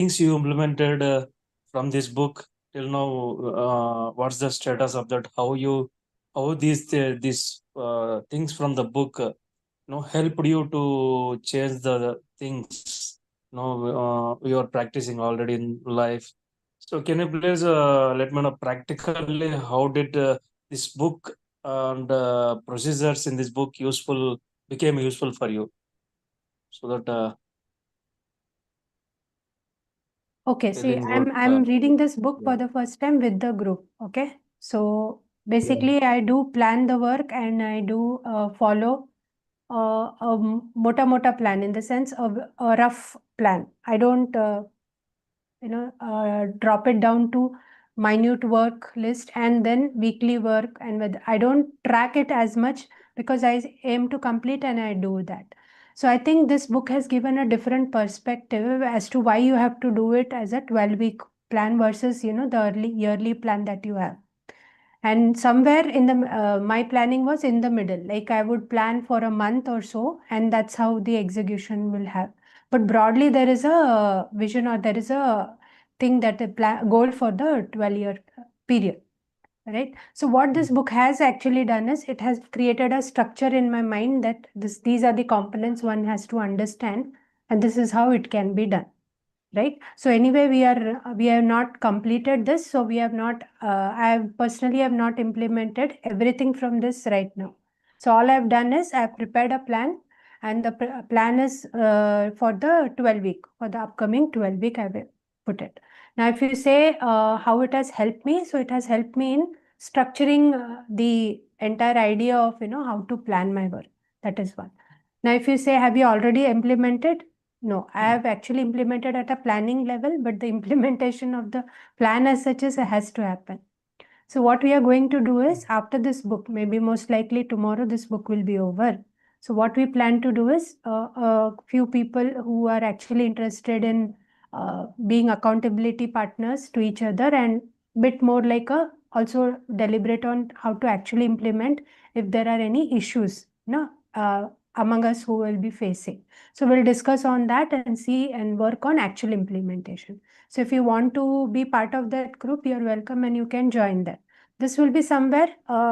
things you implemented from this book till now? What's the status of that? How these things from the book helped you to change the things you are practicing already in life. So can you please let me know practically how did this book and procedures in this book became useful for you, so that Okay, see, feeling good. I'm reading this book Yeah. for the first time with the group. Okay, so Yeah. basically, I do plan the work and I do follow a mota plan, in the sense of a rough plan. I don't drop it down to minute work list and then weekly work, and with I don't track it as much, because I aim to complete and I do that. So I think this book has given a different perspective as to why you have to do it as a 12-week plan versus the early yearly plan that you have. And somewhere in the my planning was in the middle, like I would plan for a month or so, and that's how the execution will have. But broadly, there is a vision, or there is a thing, that a goal for the 12-year period, right? So what this book has actually done is, it has created a structure in my mind, that these are the components one has to understand, and this is how it can be done, right? So anyway, we have not completed this, so we have not I personally have not implemented everything from this right now. So all I've done is I've prepared a plan, and the plan is for the 12 week, for the upcoming 12 week I will put it. Now if you say how it has helped me, so it has helped me in structuring the entire idea of how to plan my work. That is one. Now if you say, have you already implemented? No, I have actually implemented at a planning level, but the implementation of the plan as such has to happen. So what we are going to do is, after this book, maybe most likely tomorrow, this book will be over. So what we plan to do is, a few people who are actually interested in being accountability partners to each other, and bit more like a also deliberate on how to actually implement if there are any issues, among us who will be facing. So we'll discuss on that and see and work on actual implementation. So if you want to be part of that group, you're welcome and you can join that. This will be somewhere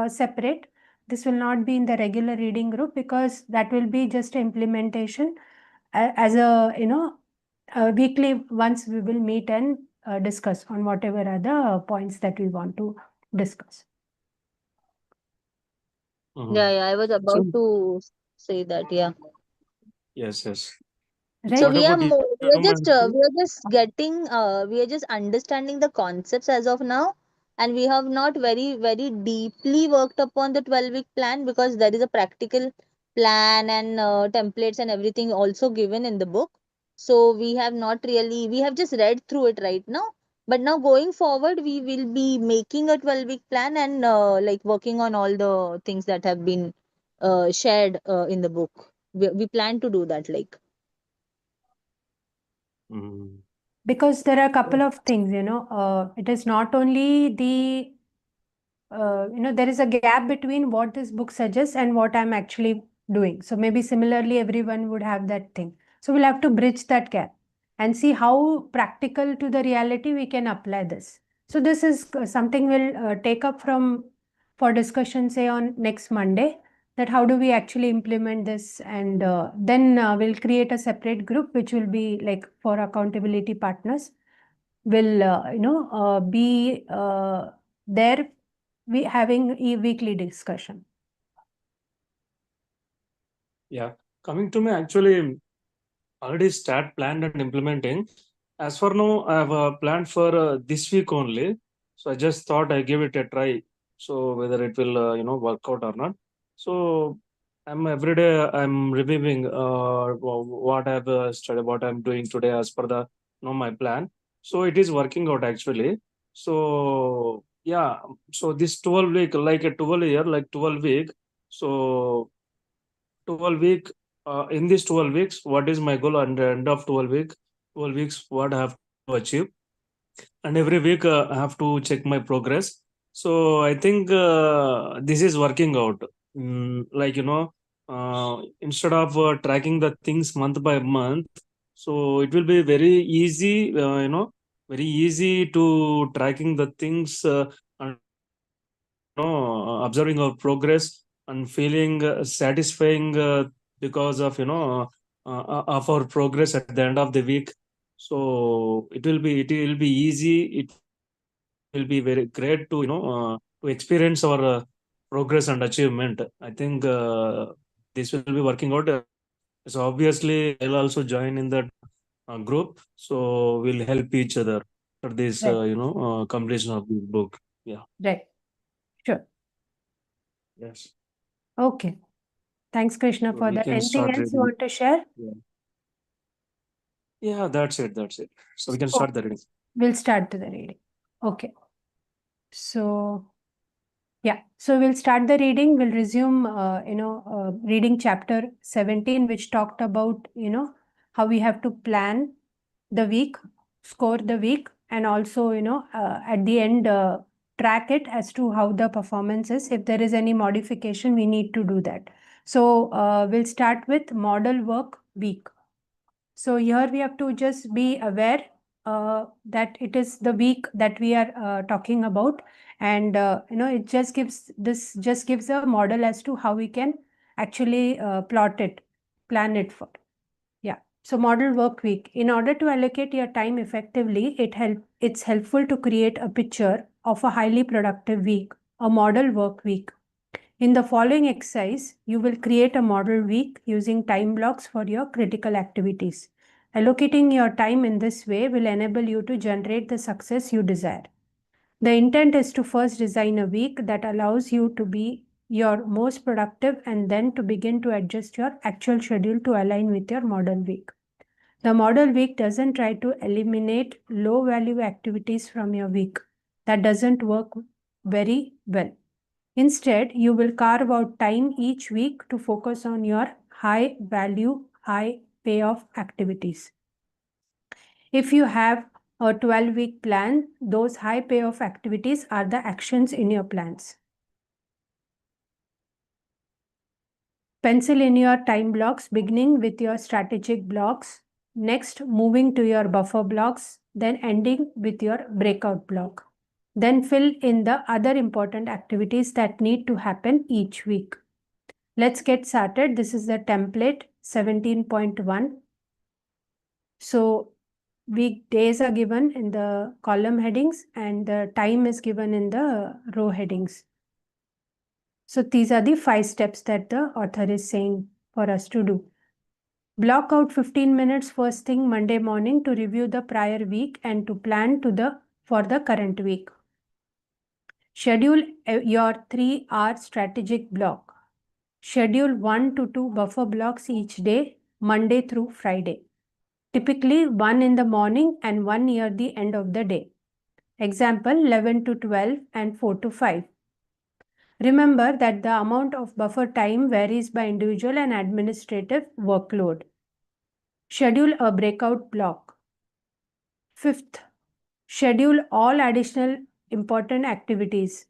separate. This will not be in the regular reading group, because that will be just implementation as a, weekly. Once we will meet and discuss on whatever are the points that we want to discuss. Yeah, I was about So, to say that. Yeah. yes, yes. So Right? What about you, we are just getting we are just understanding the concepts as of now, and we have not very deeply worked upon the 12-week plan, because there is a practical plan and templates and everything also given in the book. So we have not really, we have just read through it right now. But now going forward, we will be making a 12-week plan and like working on all the things that have been shared in the book. We plan to do that, like. Mm. Because there are a couple of things, it is not only the there is a gap between what this book suggests and what I'm actually doing. So maybe similarly, everyone would have that thing. So we'll have to bridge that gap and see how practical to the reality we can apply this. So this is something we'll take up for discussion, say on next Monday, that how do we actually implement this, and then we'll create a separate group which will be like for accountability partners. Will be there, we having a weekly discussion. Yeah. Coming to me, actually, already start planned and implementing. As for now, I have planned for this week only. So I just thought I give it a try. So whether it will, work out or not. So I'm every day I'm reviewing what I've studied, what I'm doing today as per the my plan. So it is working out actually. So yeah. So this 12 week, like a 12 year, like 12 week. So 12 week in this 12 weeks, what is my goal? And the end of 12 weeks, what I have to achieve? And every week I have to check my progress. So I think this is working out. Like instead of tracking the things month by month, So it will be very easy, very easy to tracking the things and observing our progress and feeling satisfying because of of our progress at the end of the week. So it will be easy. It will be very great to to experience our progress and achievement. I think this will be working out. So obviously, I'll also join in that group. So we'll help each other for this, Right. completion of this book. Yeah. Right. Sure. Yes. Okay. Thanks, Krishna, So for we that. can Anything start else you reading. want to share? Yeah. Yeah, that's it. That's it. So we can Oh, start the reading. we'll start to the reading. Okay. So, yeah. So we'll start the reading. We'll resume, reading chapter 17, which talked about, how we have to plan the week, score the week, and also, at the end, track it as to how the performance is. If there is any modification, we need to do that. So we'll start with model work week. So here we have to just be aware that it is the week that we are talking about, and it just gives a model as to how we can actually plot it, plan it for. Yeah. So model work week. In order to allocate your time effectively, it's helpful to create a picture of a highly productive week, a model work week. In the following exercise, you will create a model week using time blocks for your critical activities. Allocating your time in this way will enable you to generate the success you desire. The intent is to first design a week that allows you to be your most productive and then to begin to adjust your actual schedule to align with your model week. The model week doesn't try to eliminate low value activities from your week. That doesn't work very well. Instead, you will carve out time each week to focus on your high value, high payoff activities. If you have a 12-week plan, those high payoff activities are the actions in your plans. Pencil in your time blocks, beginning with your strategic blocks, next moving to your buffer blocks, then ending with your breakout block. Then fill in the other important activities that need to happen each week. Let's get started. This is the template 17.1. So weekdays are given in the column headings and the time is given in the row headings. So these are the 5 steps that the author is saying for us to do. Block out 15 minutes first thing Monday morning to review the prior week and to plan for the current week. Schedule your 3-hour strategic block. Schedule 1 to 2 buffer blocks each day, Monday through Friday. Typically 1 in the morning and 1 near the end of the day. Example 11 to 12 and 4 to 5. Remember that the amount of buffer time varies by individual and administrative workload. Schedule a breakout block. 5th, schedule all additional important activities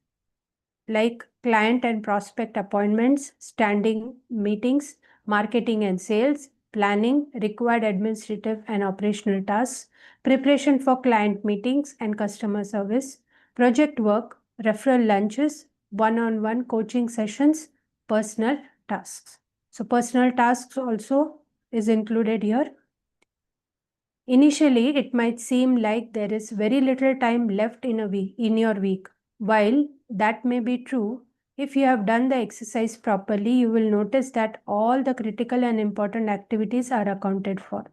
like client and prospect appointments, standing meetings, marketing and sales, planning, required administrative and operational tasks, preparation for client meetings and customer service, project work, referral lunches, one-on-one coaching sessions, personal tasks. So personal tasks also is included here. Initially, it might seem like there is very little time left in your week. While that may be true, if you have done the exercise properly, you will notice that all the critical and important activities are accounted for.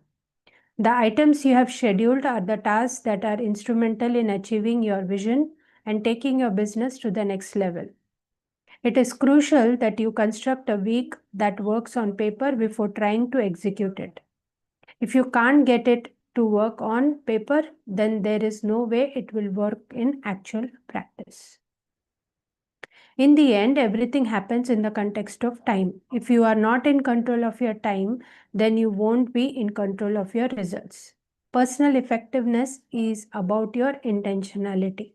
The items you have scheduled are the tasks that are instrumental in achieving your vision and taking your business to the next level. It is crucial that you construct a week that works on paper before trying to execute it. If you can't get it to work on paper, then there is no way it will work in actual practice. In the end, everything happens in the context of time. If you are not in control of your time, then you won't be in control of your results. Personal effectiveness is about your intentionality.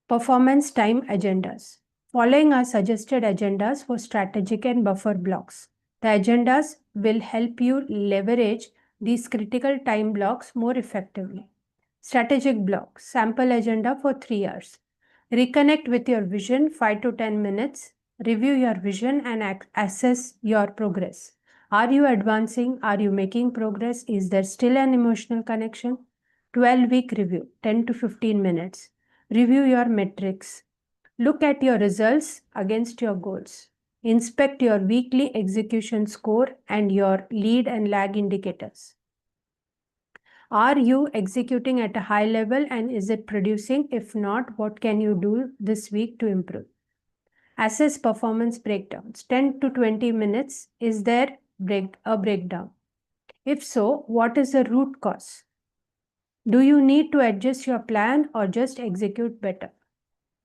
Performance time agendas. following our suggested agendas for strategic and buffer blocks. The agendas will help you leverage these critical time blocks more effectively. Strategic block, sample agenda for 3 hours. Reconnect with your vision 5 to 10 minutes. Review your vision and assess your progress. Are you advancing? Are you making progress? Is there still an emotional connection? 12-week review, 10 to 15 minutes. Review your metrics. Look at your results against your goals. Inspect your weekly execution score and your lead and lag indicators. Are you executing at a high level and is it producing? If not, what can you do this week to improve? Assess performance breakdowns. 10 to 20 minutes. Is there a breakdown? If so, what is the root cause? Do you need to adjust your plan or just execute better?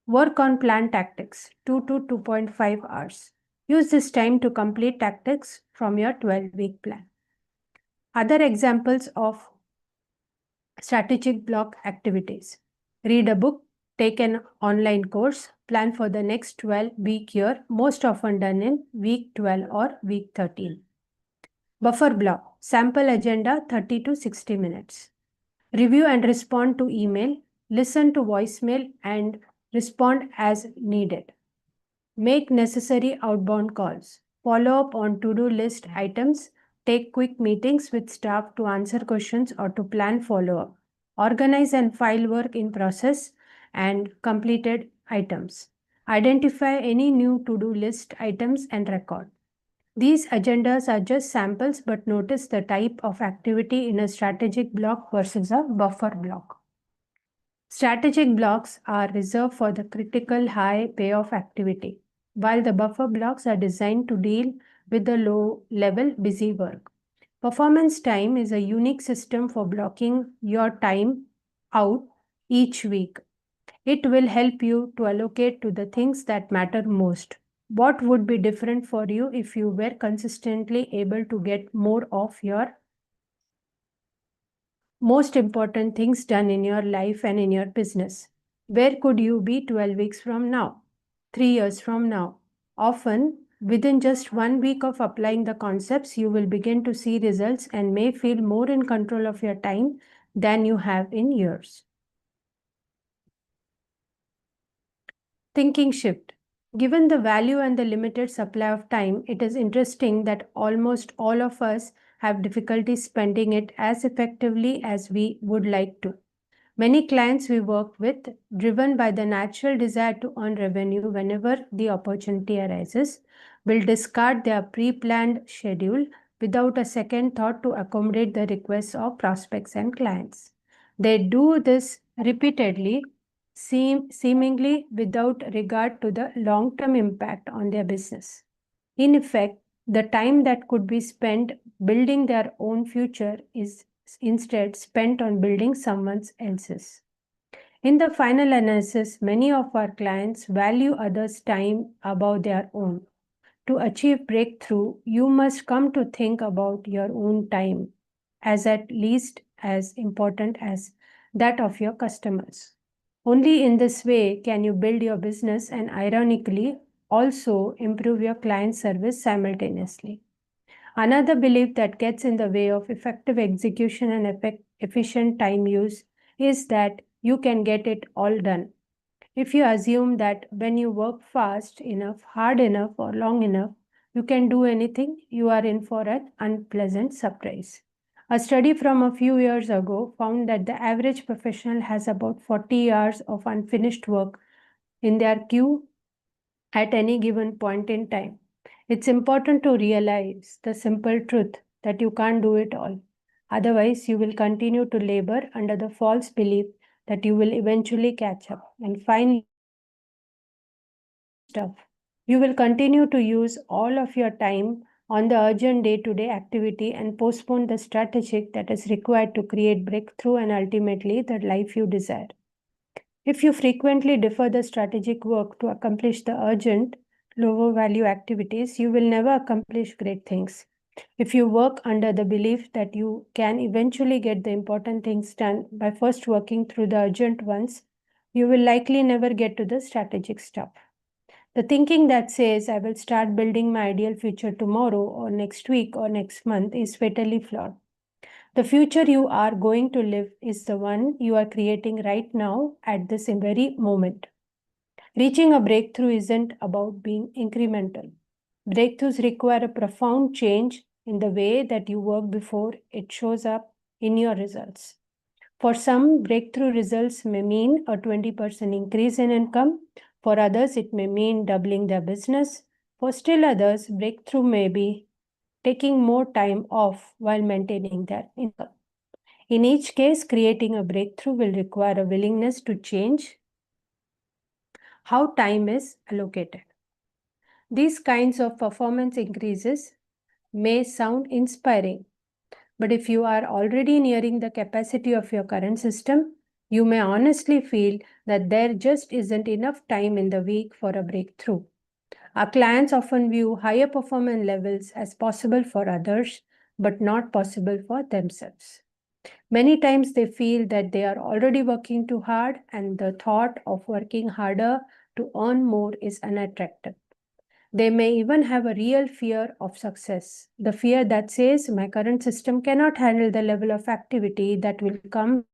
Work on plan tactics, 2 to 2.5 hours. Use this time to complete tactics from your 12-week plan. Other examples of strategic block activities. Read a book, take an online course, plan for the next 12-week year, most often done in week 12 or week 13. Buffer block, sample agenda 30 to 60 minutes. Review and respond to email, listen to voicemail and respond as needed. Make necessary outbound calls. Follow up on to-do list items. Take quick meetings with staff to answer questions or to plan follow-up. Organize and file work in process and completed items. Identify any new to-do list items and record. These agendas are just samples, but notice the type of activity in a strategic block versus a buffer block. Strategic blocks are reserved for the critical high payoff activity, while the buffer blocks are designed to deal with the low-level busy work. Performance time is a unique system for blocking your time out each week. It will help you to allocate to the things that matter most. What would be different for you if you were consistently able to get more of your most important things done in your life and in your business? Where could you be 12 weeks from now, 3 years from now? Often, within just 1 week of applying the concepts, you will begin to see results and may feel more in control of your time than you have in years. Thinking shift. Given the value and the limited supply of time, it is interesting that almost all of us have difficulty spending it as effectively as we would like to. Many clients we work with, driven by the natural desire to earn revenue whenever the opportunity arises, will discard their pre-planned schedule without a second thought to accommodate the requests of prospects and clients. They do this repeatedly, seemingly without regard to the long-term impact on their business. In effect, the time that could be spent building their own future is instead spent on building someone else's. In the final analysis, many of our clients value others' time above their own. To achieve breakthrough, you must come to think about your own time as at least as important as that of your customers. Only in this way can you build your business and ironically also improve your client service simultaneously. Another belief that gets in the way of effective execution and efficient time use is that you can get it all done. If you assume that when you work fast enough, hard enough, or long enough, you can do anything, you are in for an unpleasant surprise. A study from a few years ago found that the average professional has about 40 hours of unfinished work in their queue at any given point in time. It's important to realize the simple truth that you can't do it all. Otherwise, you will continue to labor under the false belief that you will eventually catch up. And finally, you will continue to use all of your time on the urgent day-to-day activity and postpone the strategic that is required to create breakthrough and ultimately the life you desire. If you frequently defer the strategic work to accomplish the urgent, lower value activities, you will never accomplish great things. If you work under the belief that you can eventually get the important things done by first working through the urgent ones, you will likely never get to the strategic stuff. The thinking that says, I will start building my ideal future tomorrow or next week or next month is fatally flawed. The future you are going to live is the one you are creating right now at this very moment. Reaching a breakthrough isn't about being incremental. Breakthroughs require a profound change in the way that you work before it shows up in your results. For some, breakthrough results may mean a 20% increase in income. For others, it may mean doubling their business. For still others, breakthrough may be taking more time off while maintaining their income. In each case, creating a breakthrough will require a willingness to change how time is allocated. These kinds of performance increases may sound inspiring, but if you are already nearing the capacity of your current system, you may honestly feel that there just isn't enough time in the week for a breakthrough. Our clients often view higher performance levels as possible for others, but not possible for themselves. Many times they feel that they are already working too hard, and the thought of working harder to earn more is unattractive. They may even have a real fear of success, the fear that says, my current system cannot handle the level of activity that will come.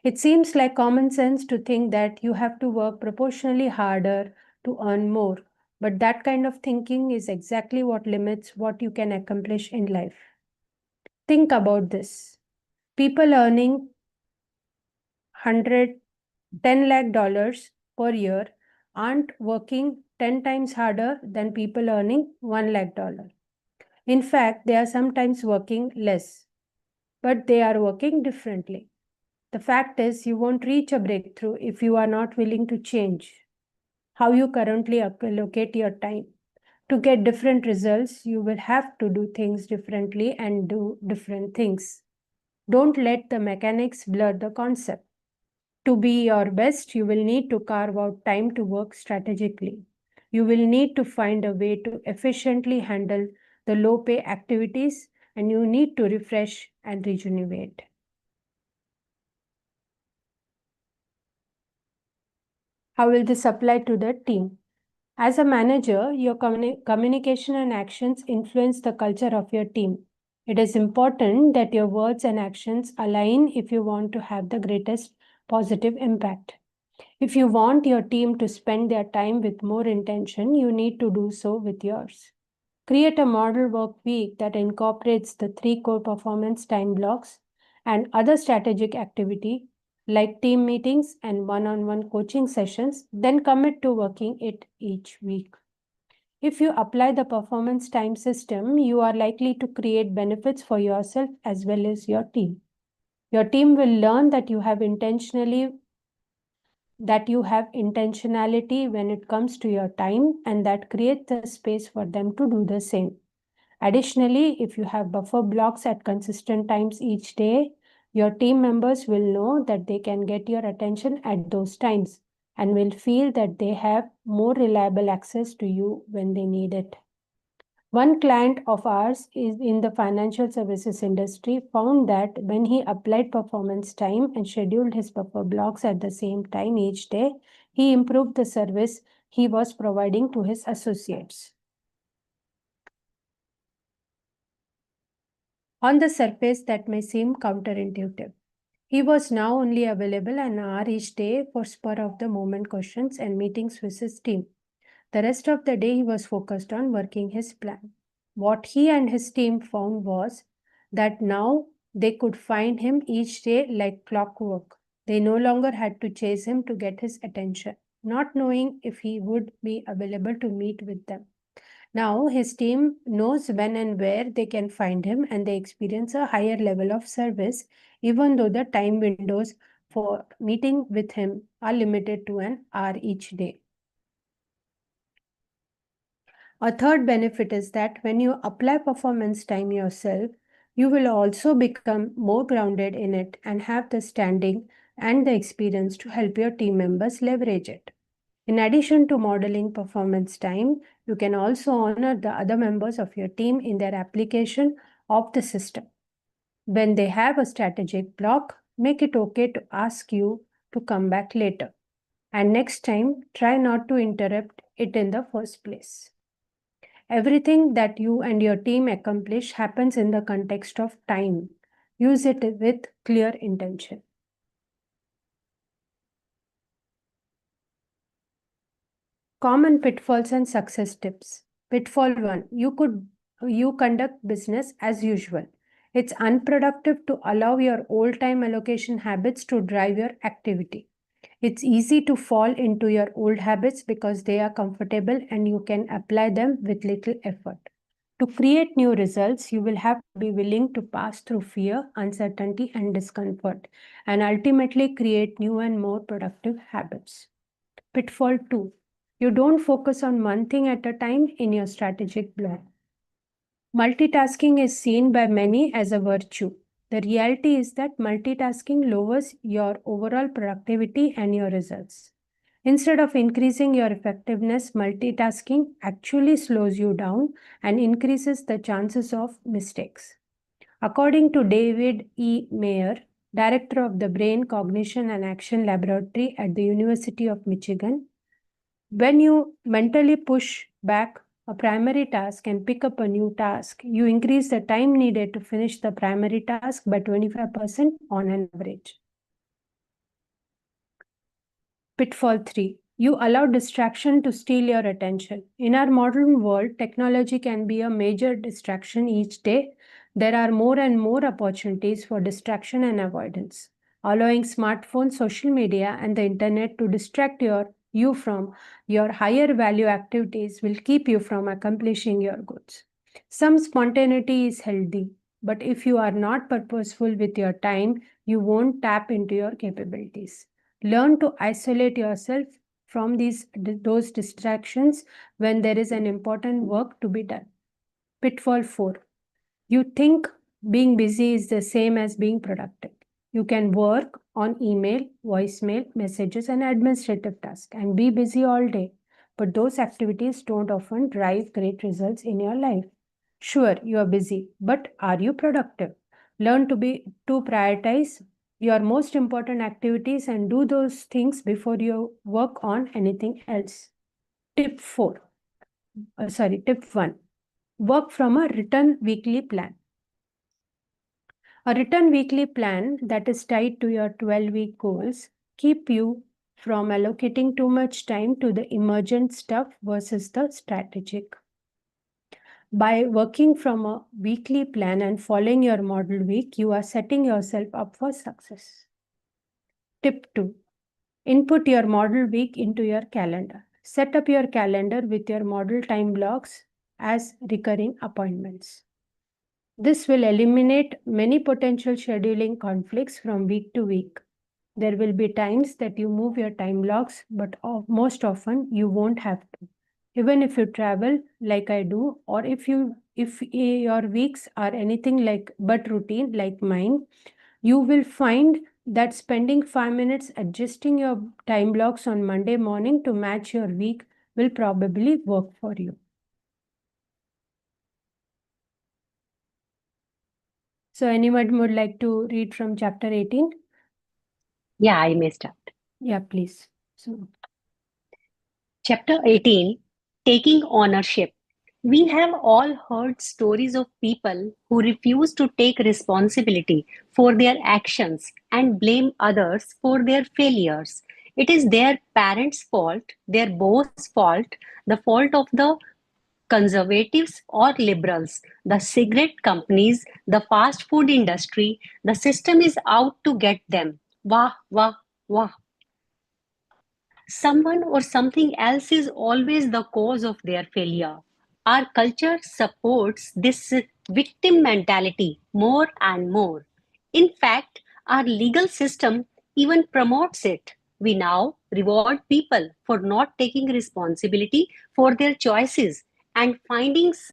It seems like common sense to think that you have to work proportionally harder to earn more, but that kind of thinking is exactly what limits what you can accomplish in life. Think about this. People earning $10 lakh per year aren't working 10 times harder than people earning $1 lakh. In fact, they are sometimes working less, but they are working differently. The fact is, you won't reach a breakthrough if you are not willing to change how you currently allocate your time. To get different results, you will have to do things differently and do different things. Don't let the mechanics blur the concept. To be your best, you will need to carve out time to work strategically. You will need to find a way to efficiently handle the low pay activities, and you need to refresh and rejuvenate. How will this apply to the team? As a manager, your communication and actions influence the culture of your team. It is important that your words and actions align if you want to have the greatest positive impact. If you want your team to spend their time with more intention, you need to do so with yours. Create a model work week that incorporates the 3 core performance time blocks and other strategic activity like team meetings and one-on-one coaching sessions, then commit to working it each week. If you apply the performance time system, you are likely to create benefits for yourself as well as your team. Your team will learn that you have intentionality when it comes to your time, and that creates the space for them to do the same. Additionally, if you have buffer blocks at consistent times each day, your team members will know that they can get your attention at those times and will feel that they have more reliable access to you when they need it. One client of ours is in the financial services industry found that when he applied performance time and scheduled his buffer blocks at the same time each day, he improved the service he was providing to his associates. On the surface, that may seem counterintuitive. He was now only available an hour each day for spur-of-the-moment questions and meetings with his team. The rest of the day, he was focused on working his plan. What he and his team found was that now they could find him each day like clockwork. They no longer had to chase him to get his attention, not knowing if he would be available to meet with them. Now his team knows when and where they can find him, and they experience a higher level of service, even though the time windows for meeting with him are limited to an hour each day. A third benefit is that when you apply performance time yourself, you will also become more grounded in it and have the standing and the experience to help your team members leverage it. In addition to modeling performance time, you can also honor the other members of your team in their application of the system. When they have a strategic block, make it okay to ask you to come back later. And next time, try not to interrupt it in the first place. Everything that you and your team accomplish happens in the context of time. Use it with clear intention. Common pitfalls and success tips. Pitfall 1. You conduct business as usual. It's unproductive to allow your old time allocation habits to drive your activity. It's easy to fall into your old habits because they are comfortable and you can apply them with little effort. To create new results, you will have to be willing to pass through fear, uncertainty, and discomfort, and ultimately create new and more productive habits. Pitfall 2. You don't focus on one thing at a time in your strategic plan. Multitasking is seen by many as a virtue. The reality is that multitasking lowers your overall productivity and your results. Instead of increasing your effectiveness, multitasking actually slows you down and increases the chances of mistakes. According to David E. Mayer, director of the Brain Cognition and Action Laboratory at the University of Michigan, when you mentally push back a primary task and pick up a new task, you increase the time needed to finish the primary task by 25% on an average. Pitfall 3. You allow distraction to steal your attention. In our modern world, technology can be a major distraction each day. There are more and more opportunities for distraction and avoidance. Allowing smartphones, social media, and the internet to distract you from your higher value activities will keep you from accomplishing your goals. Some spontaneity is healthy, but if you are not purposeful with your time, you won't tap into your capabilities. Learn to isolate yourself from those distractions when there is an important work to be done. Pitfall 4. You think being busy is the same as being productive. You can work on email, voicemail, messages, and administrative tasks and be busy all day. But those activities don't often drive great results in your life. Sure, you are busy, but are you productive? Learn to prioritize your most important activities and do those things before you work on anything else. Tip 1. Work from a written weekly plan. A written weekly plan that is tied to your 12-week goals keep you from allocating too much time to the emergent stuff versus the strategic. By working from a weekly plan and following your model week, you are setting yourself up for success. Tip 2. Input your model week into your calendar. Set up your calendar with your model time blocks as recurring appointments. This will eliminate many potential scheduling conflicts from week to week. There will be times that you move your time blocks, but most often you won't have to. Even if you travel like I do, or if your weeks are anything like but routine like mine, you will find that spending 5 minutes adjusting your time blocks on Monday morning to match your week will probably work for you. So anyone would like to read from chapter 18? Yeah, I may start. Yeah, please. So, Chapter 18, Taking Ownership. We have all heard stories of people who refuse to take responsibility for their actions and blame others for their failures. It is their parents' fault, their boss' fault, the fault of the conservatives or liberals, the cigarette companies, the fast food industry. The system is out to get them. Wah, wah, wah. Someone or something else is always the cause of their failure. Our culture supports this victim mentality more and more. In fact, our legal system even promotes it. We now reward people for not taking responsibility for their choices and finding spite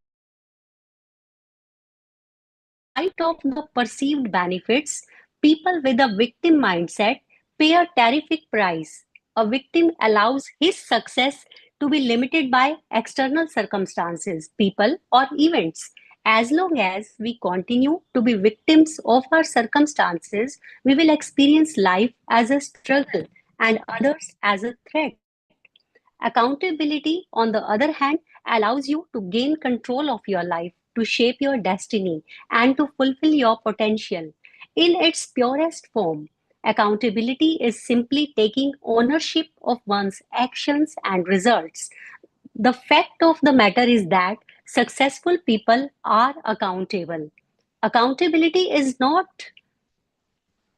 of the perceived benefits, people with a victim mindset pay a terrific price. A victim allows his success to be limited by external circumstances, people, or events. As long as we continue to be victims of our circumstances, we will experience life as a struggle and others as a threat. Accountability, on the other hand, allows you to gain control of your life, to shape your destiny, and to fulfill your potential. In its purest form, accountability is simply taking ownership of one's actions and results. The fact of the matter is that successful people are accountable. Accountability is not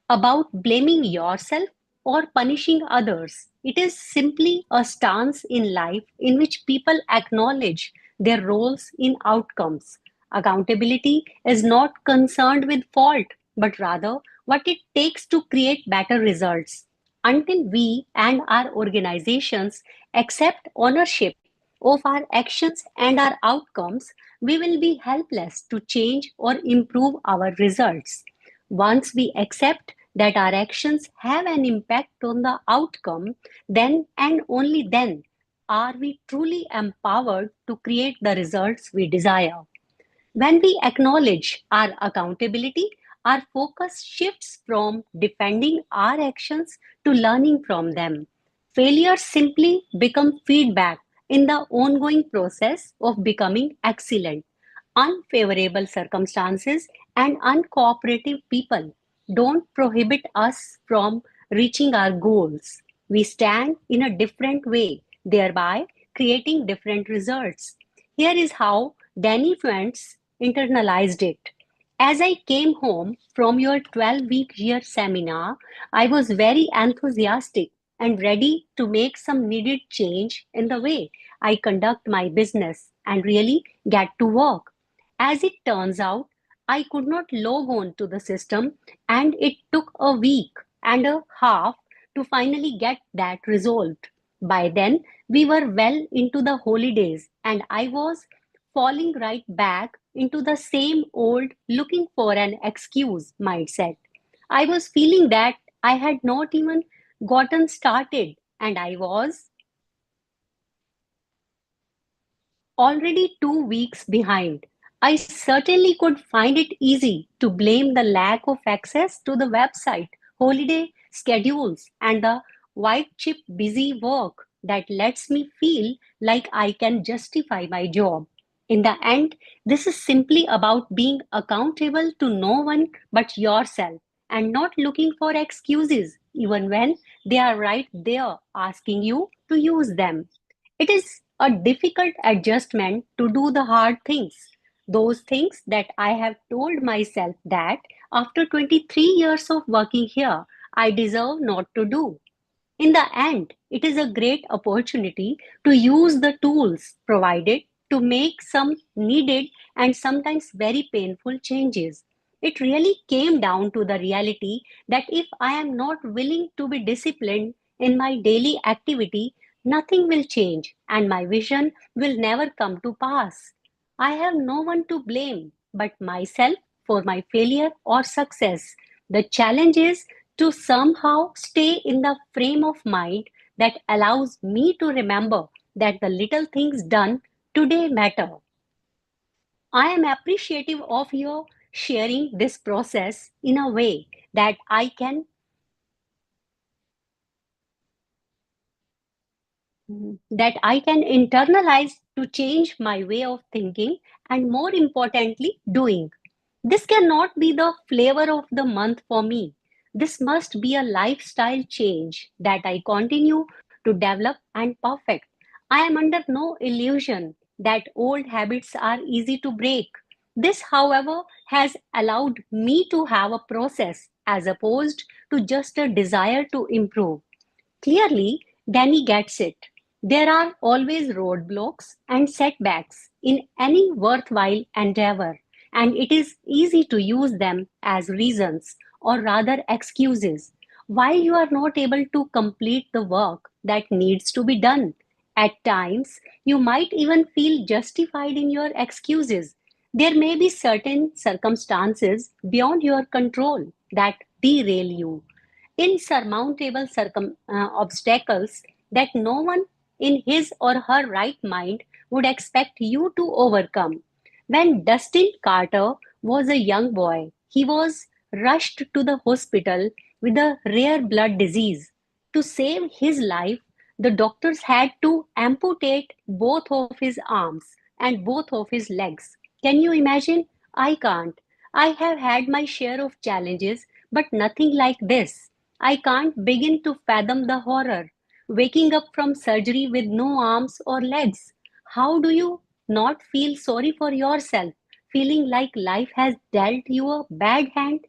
about blaming yourself or punishing others. It is simply a stance in life in which people acknowledge their roles in outcomes. Accountability is not concerned with fault, but rather what it takes to create better results. Until we and our organizations accept ownership of our actions and our outcomes, we will be helpless to change or improve our results. Once we accept that our actions have an impact on the outcome, then and only then are we truly empowered to create the results we desire. When we acknowledge our accountability, our focus shifts from defending our actions to learning from them. Failures simply become feedback in the ongoing process of becoming excellent. Unfavorable circumstances and uncooperative people don't prohibit us from reaching our goals. We stand in a different way, thereby creating different results. Here is how Danny Fuentes internalized it. As I came home from your 12-week year seminar, I was very enthusiastic and ready to make some needed change in the way I conduct my business and really get to work. As it turns out, I could not log on to the system, and it took a week and a half to finally get that resolved. By then, we were well into the holidays, and I was falling right back into the same old looking for an excuse mindset. I was feeling that I had not even gotten started, and I was already 2 weeks behind. I certainly could find it easy to blame the lack of access to the website, holiday schedules, and the white chip busy work that lets me feel like I can justify my job. In the end, this is simply about being accountable to no one but yourself and not looking for excuses, even when they are right there asking you to use them. It is a difficult adjustment to do the hard things, those things that I have told myself that after 23 years of working here, I deserve not to do. In the end, it is a great opportunity to use the tools provided to make some needed and sometimes very painful changes. It really came down to the reality that if I am not willing to be disciplined in my daily activity, nothing will change and my vision will never come to pass. I have no one to blame but myself for my failure or success. The challenge is to somehow stay in the frame of mind that allows me to remember that the little things done today matter. I am appreciative of your sharing this process in a way that I can internalize to change my way of thinking and, more importantly, doing. This cannot be the flavor of the month for me. This must be a lifestyle change that I continue to develop and perfect. I am under no illusion that old habits are easy to break. This, however, has allowed me to have a process as opposed to just a desire to improve. Clearly, Danny gets it. There are always roadblocks and setbacks in any worthwhile endeavor, and it is easy to use them as reasons or rather excuses why you are not able to complete the work that needs to be done. At times, you might even feel justified in your excuses. There may be certain circumstances beyond your control that derail you, insurmountable obstacles that no one in his or her right mind would expect you to overcome. When Dustin Carter was a young boy, he was rushed to the hospital with a rare blood disease. To save his life, the doctors had to amputate both of his arms and both of his legs. Can you imagine? I can't. I have had my share of challenges, but nothing like this. I can't begin to fathom the horror. Waking up from surgery with no arms or legs. How do you not feel sorry for yourself, feeling like life has dealt you a bad hand?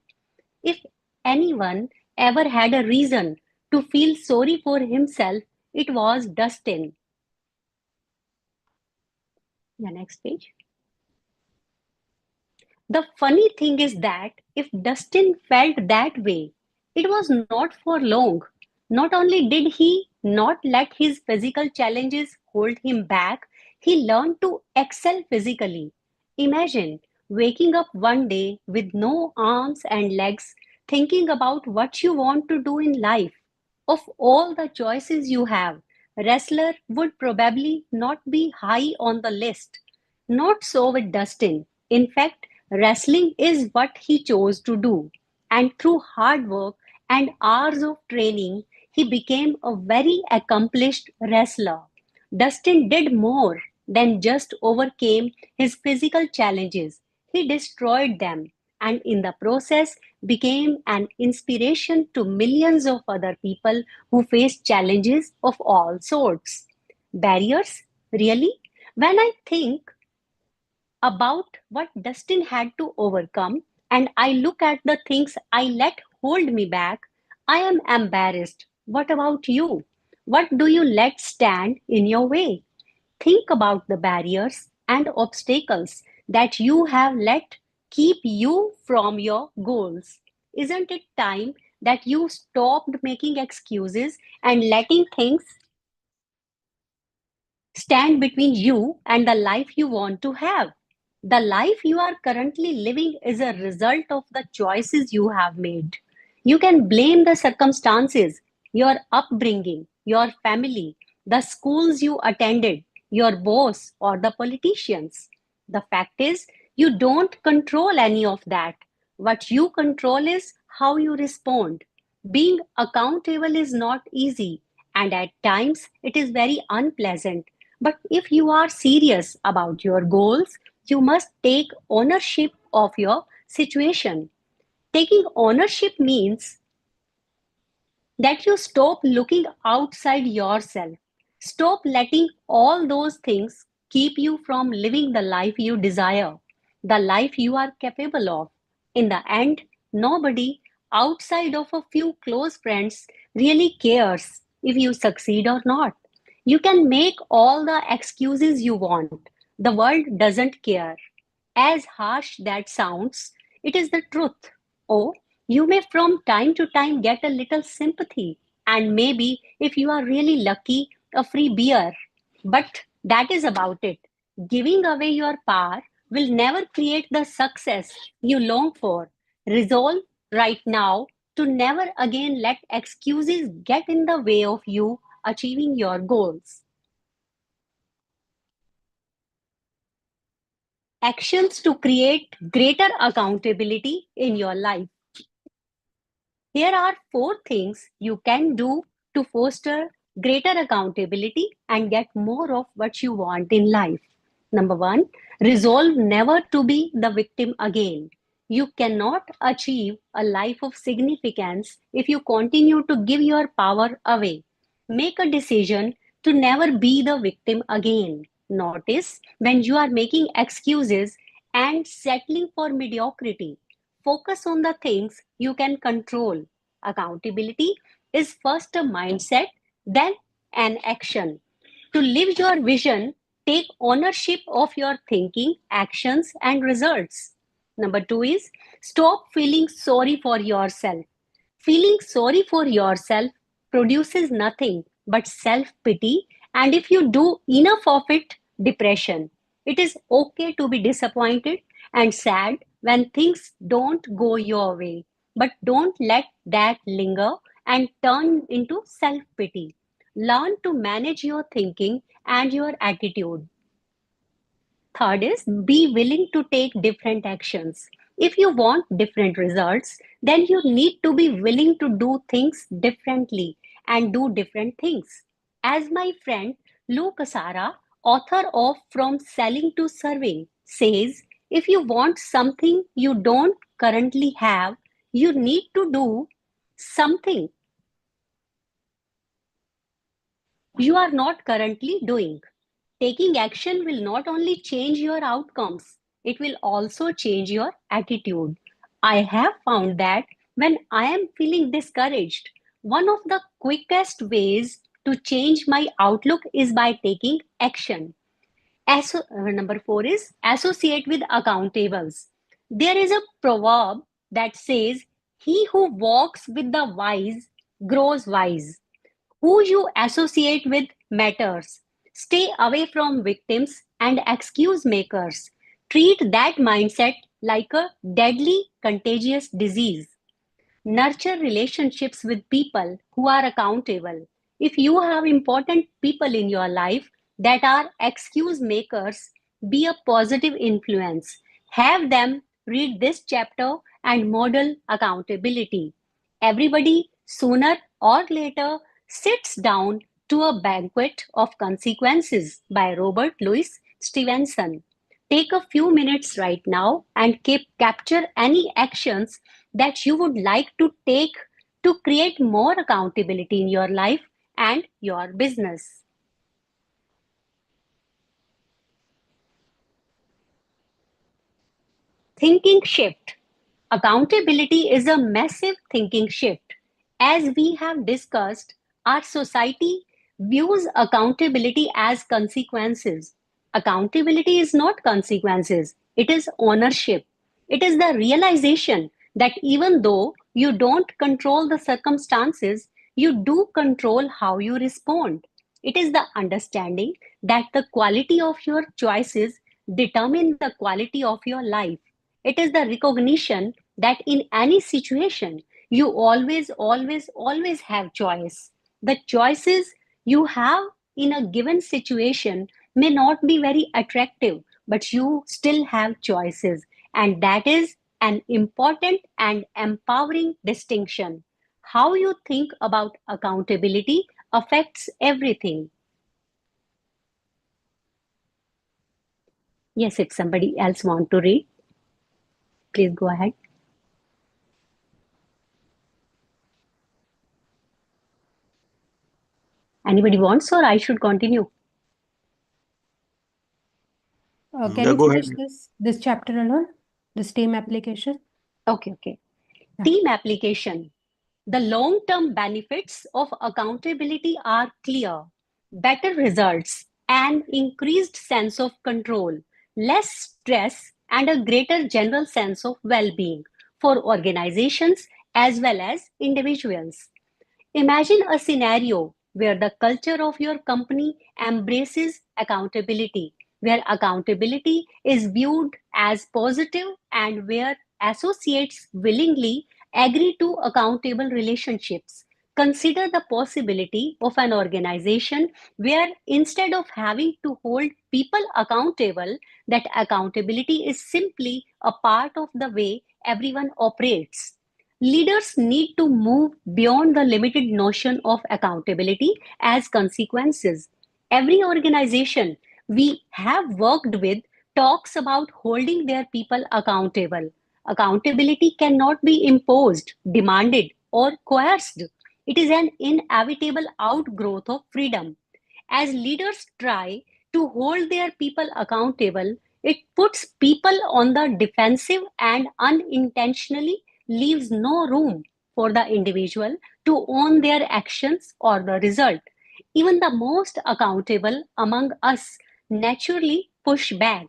If anyone ever had a reason to feel sorry for himself, it was Dustin. The next page. The funny thing is that if Dustin felt that way, it was not for long. Not only did he not let his physical challenges hold him back, he learned to excel physically. Imagine waking up one day with no arms and legs, thinking about what you want to do in life. Of all the choices you have, wrestler would probably not be high on the list. Not so with Dustin. In fact, wrestling is what he chose to do. And through hard work and hours of training, he became a very accomplished wrestler. Dustin did more than just overcame his physical challenges. He destroyed them and in the process became an inspiration to millions of other people who face challenges of all sorts. Barriers? Really? When I think about what Dustin had to overcome, and I look at the things I let hold me back, I am embarrassed. What about you? What do you let stand in your way? Think about the barriers and obstacles that you have let keep you from your goals. Isn't it time that you stopped making excuses and letting things stand between you and the life you want to have? The life you are currently living is a result of the choices you have made. You can blame the circumstances, your upbringing, your family, the schools you attended, your boss, or the politicians. The fact is, you don't control any of that. What you control is how you respond. Being accountable is not easy, and at times it is very unpleasant. But if you are serious about your goals, you must take ownership of your situation. Taking ownership means that you stop looking outside yourself. Stop letting all those things keep you from living the life you desire, the life you are capable of. In the end, nobody outside of a few close friends really cares if you succeed or not. You can make all the excuses you want. The world doesn't care. As harsh that sounds, it is the truth. Oh, you may from time to time get a little sympathy, and maybe, if you are really lucky, a free beer. But that is about it. Giving away your power will never create the success you long for. Resolve right now to never again let excuses get in the way of you achieving your goals. Actions to create greater accountability in your life. Here are 4 things you can do to foster greater accountability and get more of what you want in life. Number 1, resolve never to be the victim again. You cannot achieve a life of significance if you continue to give your power away. Make a decision to never be the victim again. Notice when you are making excuses and settling for mediocrity. Focus on the things you can control. Accountability is first a mindset, then an action. To live your vision, take ownership of your thinking, actions, and results. Number 2 is stop feeling sorry for yourself. Feeling sorry for yourself produces nothing but self pity, and if you do enough of it, depression. It is okay to be disappointed and sad when things don't go your way, but don't let that linger and turn into self pity. Learn to manage your thinking and your attitude. Third is be willing to take different actions. If you want different results, then you need to be willing to do things differently and do different things. As my friend Lou Casara, author of From Selling to Serving, says, if you want something you don't currently have, you need to do something you are not currently doing. Taking action will not only change your outcomes, it will also change your attitude. I have found that when I am feeling discouraged, one of the quickest ways to change my outlook is by taking action. Number 4 is associate with accountables. There is a proverb that says, he who walks with the wise grows wise. Who you associate with matters. Stay away from victims and excuse makers. Treat that mindset like a deadly contagious disease. Nurture relationships with people who are accountable. If you have important people in your life that are excuse makers, be a positive influence. Have them read this chapter and model accountability. Everybody, sooner or later, sits down to a banquet of consequences by Robert Louis Stevenson. Take a few minutes right now and capture any actions that you would like to take to create more accountability in your life and your business. Thinking shift. Accountability is a massive thinking shift. As we have discussed, our society views accountability as consequences. Accountability is not consequences, it is ownership. It is the realization that even though you don't control the circumstances, you do control how you respond. It is the understanding that the quality of your choices determine the quality of your life. It is the recognition that in any situation, you always have choice. The choices you have in a given situation may not be very attractive, but you still have choices. And that is an important and empowering distinction. How you think about accountability affects everything. Yes, if somebody else want to read, please go ahead. Anybody wants, or I should continue? Can Yeah, you go finish ahead. this chapter alone? This team application? Okay. Yeah. Team application. The long-term benefits of accountability are clear. Better results, an increased sense of control, less stress, and a greater general sense of well-being for organizations as well as individuals. Imagine a scenario where the culture of your company embraces accountability, where accountability is viewed as positive and where associates willingly agree to accountable relationships. Consider the possibility of an organization where instead of having to hold people accountable, that accountability is simply a part of the way everyone operates. Leaders need to move beyond the limited notion of accountability as consequences. Every organization we have worked with talks about holding their people accountable. Accountability cannot be imposed, demanded, or coerced. It is an inevitable outgrowth of freedom. As leaders try to hold their people accountable, it puts people on the defensive and unintentionally leaves no room for the individual to own their actions or the result. Even the most accountable among us naturally push back.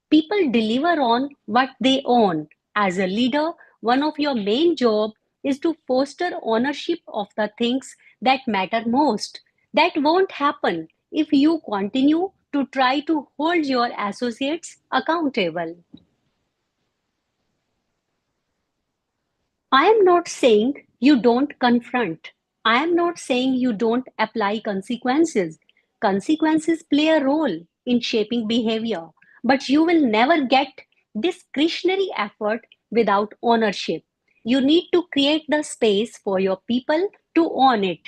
People deliver on what they own. As a leader, one of your main job is to foster ownership of the things that matter most. That won't happen if you continue to try to hold your associates accountable. I am not saying you don't confront. I am not saying you don't apply consequences. Consequences play a role in shaping behavior, but you will never get discretionary effort without ownership. You need to create the space for your people to own it.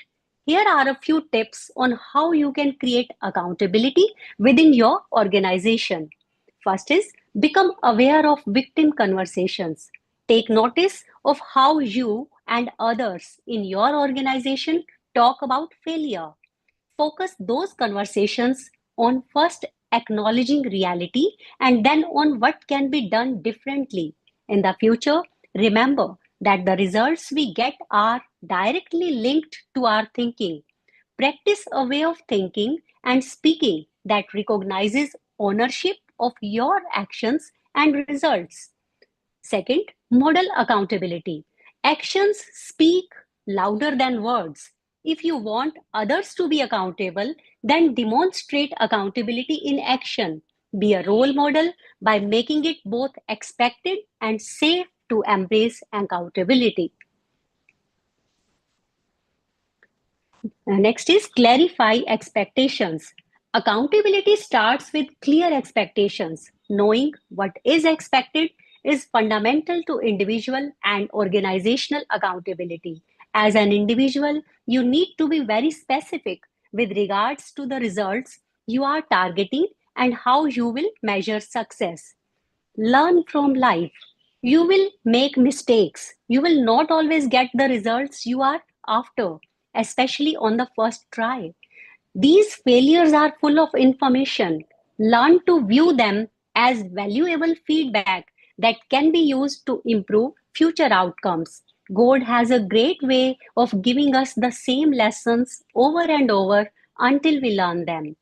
Here are a few tips on how you can create accountability within your organization. First is become aware of victim conversations. Take notice of how you and others in your organization talk about failure. Focus those conversations on first acknowledging reality and then on what can be done differently. In the future, remember that the results we get are directly linked to our thinking. Practice a way of thinking and speaking that recognizes ownership of your actions and results. Second, model accountability. Actions speak louder than words. If you want others to be accountable, then demonstrate accountability in action. Be a role model by making it both expected and safe to embrace accountability. Next is clarify expectations. Accountability starts with clear expectations. Knowing what is expected is fundamental to individual and organizational accountability. As an individual, you need to be very specific with regards to the results you are targeting and how you will measure success. Learn from life. You will make mistakes. You will not always get the results you are after, especially on the first try. These failures are full of information. Learn to view them as valuable feedback that can be used to improve future outcomes. God has a great way of giving us the same lessons over and over until we learn them.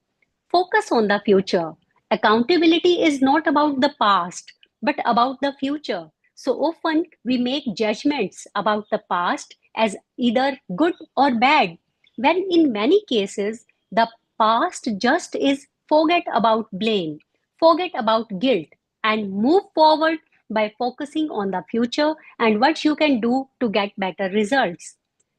Focus on the future. Accountability is not about the past, but about the future. So often we make judgments about the past as either good or bad, when in many cases, the past just is forget about blame, forget about guilt, and move forward by focusing on the future and what you can do to get better results.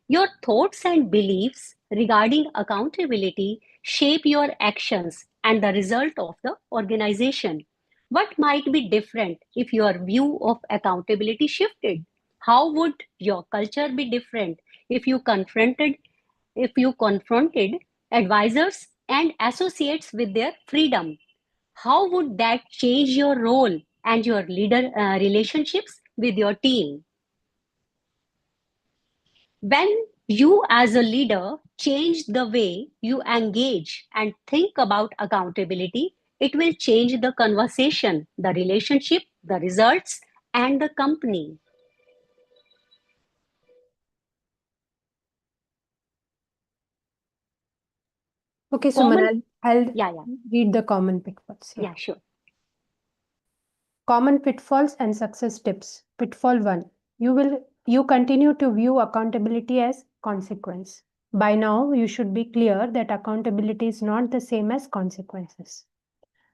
Your thoughts and beliefs regarding accountability shape your actions and the result of the organization. What might be different if your view of accountability shifted? How would your culture be different if you confronted advisors and associates with their freedom? How would that change your role and your leader relationships with your team? When you, as a leader, change the way you engage and think about accountability, it will change the conversation, the relationship, the results, and the company. Okay, so Common, Manal, I'll yeah, read the common pitfalls. Yeah. sure. Common pitfalls and success tips. Pitfall 1. You continue to view accountability as consequence. By now, you should be clear that accountability is not the same as consequences.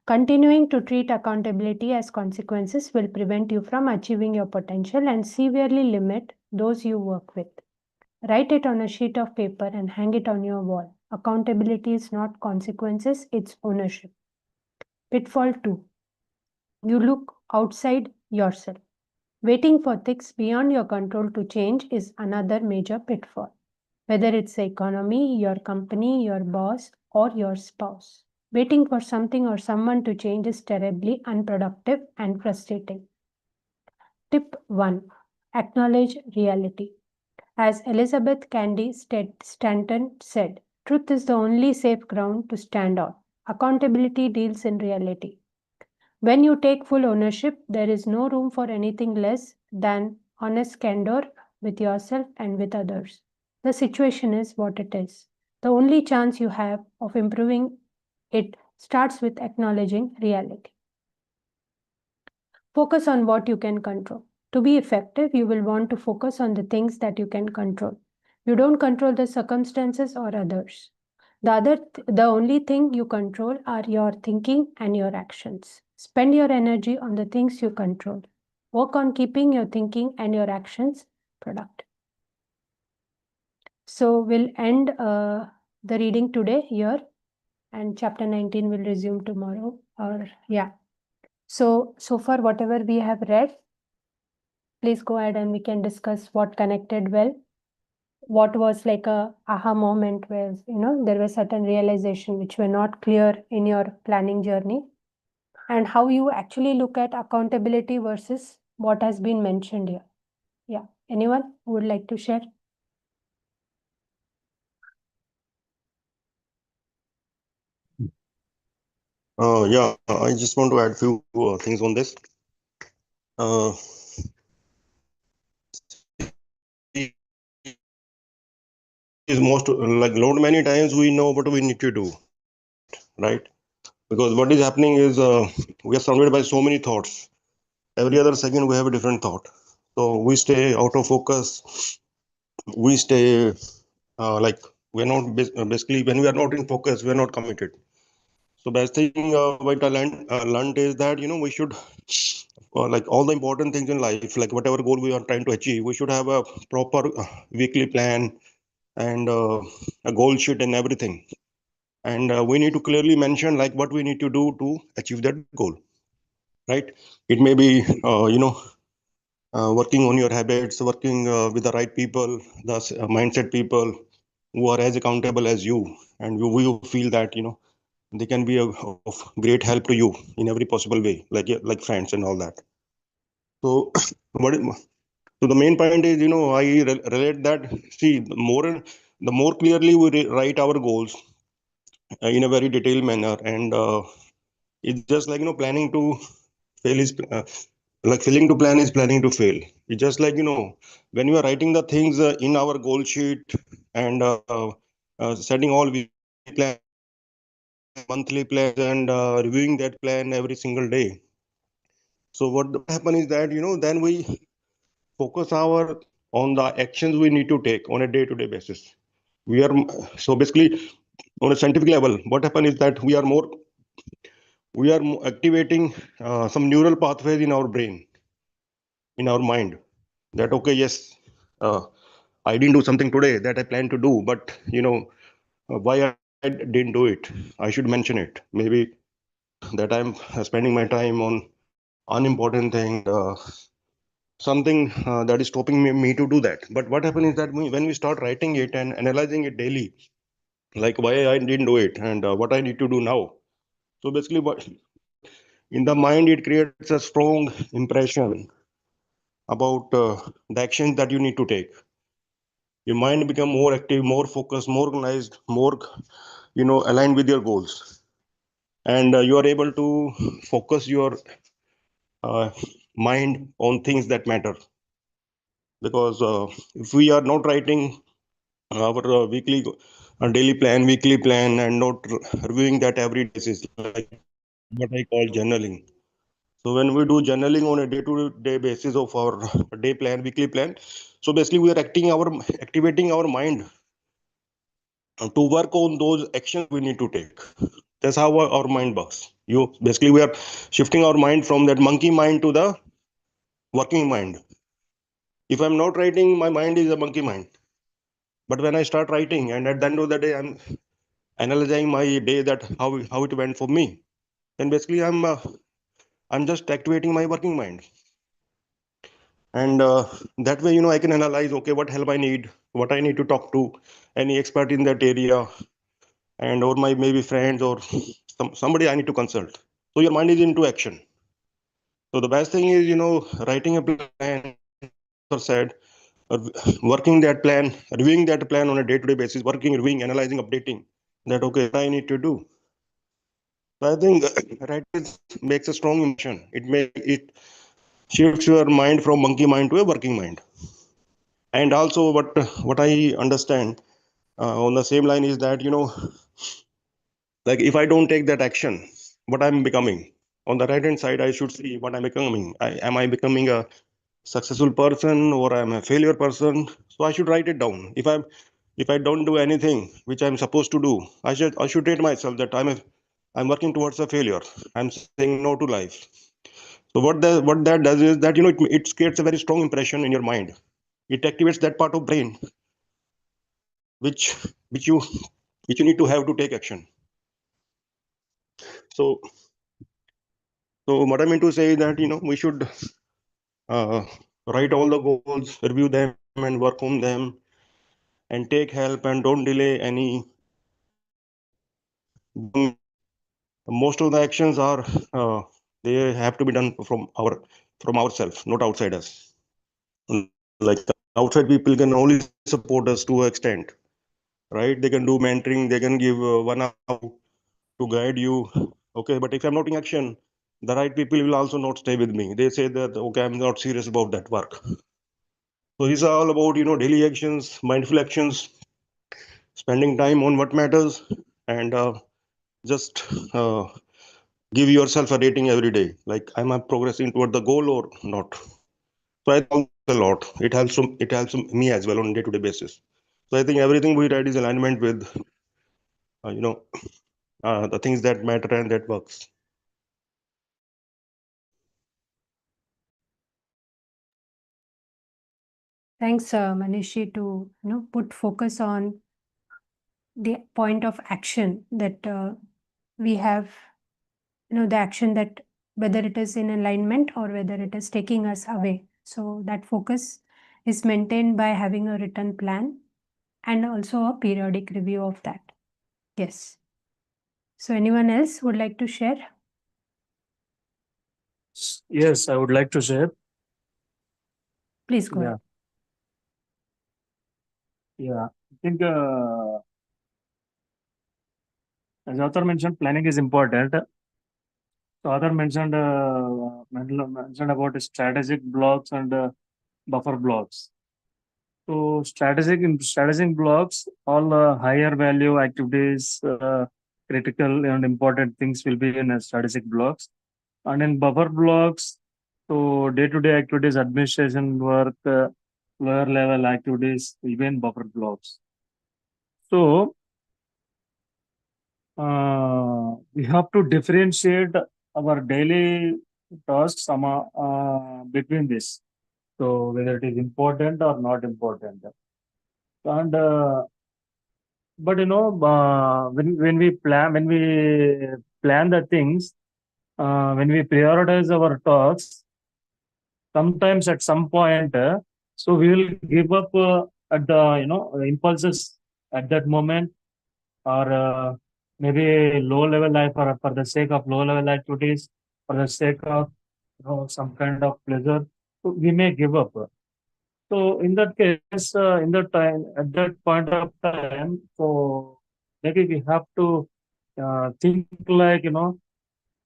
Continuing to treat accountability as consequences will prevent you from achieving your potential and severely limit those you work with. Write it on a sheet of paper and hang it on your wall. Accountability is not consequences, it's ownership. Pitfall 2. You look outside yourself. Waiting for things beyond your control to change is another major pitfall, whether it's the economy, your company, your boss, or your spouse. Waiting for something or someone to change is terribly unproductive and frustrating. Tip 1. Acknowledge reality. As Elizabeth Cady Stanton said, truth is the only safe ground to stand on. Accountability deals in reality. When you take full ownership, there is no room for anything less than honest candor with yourself and with others. The situation is what it is. The only chance you have of improving it starts with acknowledging reality. Focus on what you can control. To be effective, you will want to focus on the things that you can control. You don't control the circumstances or others. The only thing you control are your thinking and your actions. Spend your energy on the things you control. Work on keeping your thinking and your actions productive. So we'll end the reading today here, and chapter 19 will resume tomorrow. So far, whatever we have read, please go ahead and we can discuss what connected well. what was like a aha moment where, you know, there was certain realization which were not clear in your planning journey, and how you actually look at accountability versus what has been mentioned here. Yeah. Anyone who would like to share? Yeah, I just want to add few things on this. Is most like lot many times we know what we need to do, right? Because what is happening is we are surrounded by so many thoughts. Every other second we have a different thought. So we stay out of focus. We stay like we're not basically when we are not in focus, we're not committed. So best thing what I learned is that we should like all the important things in life, like whatever goal we are trying to achieve, we should have a proper weekly plan and a goal sheet and everything. And we need to clearly mention like what we need to do to achieve that goal, right? It may be working on your habits, working with the right people, the mindset people who are as accountable as you, and you feel that they can be of great help to you in every possible way, like friends and all that. So what so the main point is I relate that. See, the more clearly we write our goals in a very detailed manner, and it's just like planning to fail is like failing to plan is planning to fail. It's just like when you are writing the things in our goal sheet and setting all plans, monthly plans, and reviewing that plan every single day. So what happen is that then we focus our on the actions we need to take on a day-to-day basis. We are so basically on a scientific level, what happen is that we are activating some neural pathways in our brain, in our mind, that okay, yes, uh, I didn't do something today that I planned to do, but why I didn't do it, I should mention it. Maybe that I'm spending my time on unimportant thing, something that is stopping me to do that. But what happens is that when we start writing it and analyzing it daily, like why I didn't do it and what I need to do now. So basically, what in the mind it creates a strong impression about the actions that you need to take. Your mind become more active, more focused, more organized, more aligned with your goals, and you are able to focus your uh, mind on things that matter. Because if we are not writing our daily plan, weekly plan, and not reviewing that every day, is like what I call journaling. So when we do journaling on a day-to-day basis of our day plan, weekly plan, so basically we are activating our mind to work on those actions we need to take. That's how our mind works. We are shifting our mind from that monkey mind to the working mind. If I'm not writing, my mind is a monkey mind. But when I start writing, and at the end of the day, I'm analyzing my day, that how it went for me, then basically I'm just activating my working mind. And that way I can analyze, okay, what help I need, what I need to talk to any expert in that area, and or my maybe friends or somebody I need to consult. So your mind is into action. So the best thing is writing a plan, or said, or working that plan, reviewing that plan on a day-to-day basis, working, reviewing, analyzing, updating that, okay, what I need to do. So I think writing makes a strong impression. It shifts your mind from monkey mind to a working mind. And also what I understand on the same line is that like if I don't take that action, what I'm becoming. On the right hand side, I should see what I'm becoming. Am I becoming a successful person, or I'm a failure person? So I should write it down. If I don't do anything which I'm supposed to do, I should rate myself that I'm working towards a failure. I'm saying no to life. So what that does is that it creates a very strong impression in your mind. It activates that part of brain which which you which you need to have to take action. So what I mean to say is that we should uh, write all the goals, review them, and work on them. and take help and don't delay any. Most of the actions are they have to be done from ourselves, not outside us. Like outside people can only support us to an extent, right? They can do mentoring, they can give 1 hour to guide you, okay, but if I'm not in action, the right people will also not stay with me. They say that, okay, I'm not serious about that work. So these are all about, daily actions, mindful actions, spending time on what matters, and just give yourself a rating every day, like, am I progressing toward the goal or not? So I think a lot. It helps me as well on a day-to-day basis. So I think everything we write is alignment with the things that matter and that works. Thanks, Manishi, to put focus on the point of action that we have, the action that whether it is in alignment or whether it is taking us away. So that focus is maintained by having a written plan and also a periodic review of that. Yes. So anyone else would like to share? Yes, I would like to share. Please go Yeah. ahead. Yeah, I think as author mentioned, planning is important. So author mentioned about strategic blocks and buffer blocks. So strategic blocks, all higher value activities, critical and important things will be in strategic blocks. And in buffer blocks, so day-to-day activities, administration work, lower level activities will be in buffer blocks. So we have to differentiate our daily tasks between this. So whether it is important or not important. And but when we plan the things, when we prioritize our tasks, sometimes at some point, so we will give up at the impulses at that moment, or maybe low level life, or for the sake of low level activities, for the sake of some kind of pleasure, so we may give up. So in that case, in that time, at that point of time, so maybe we have to think like,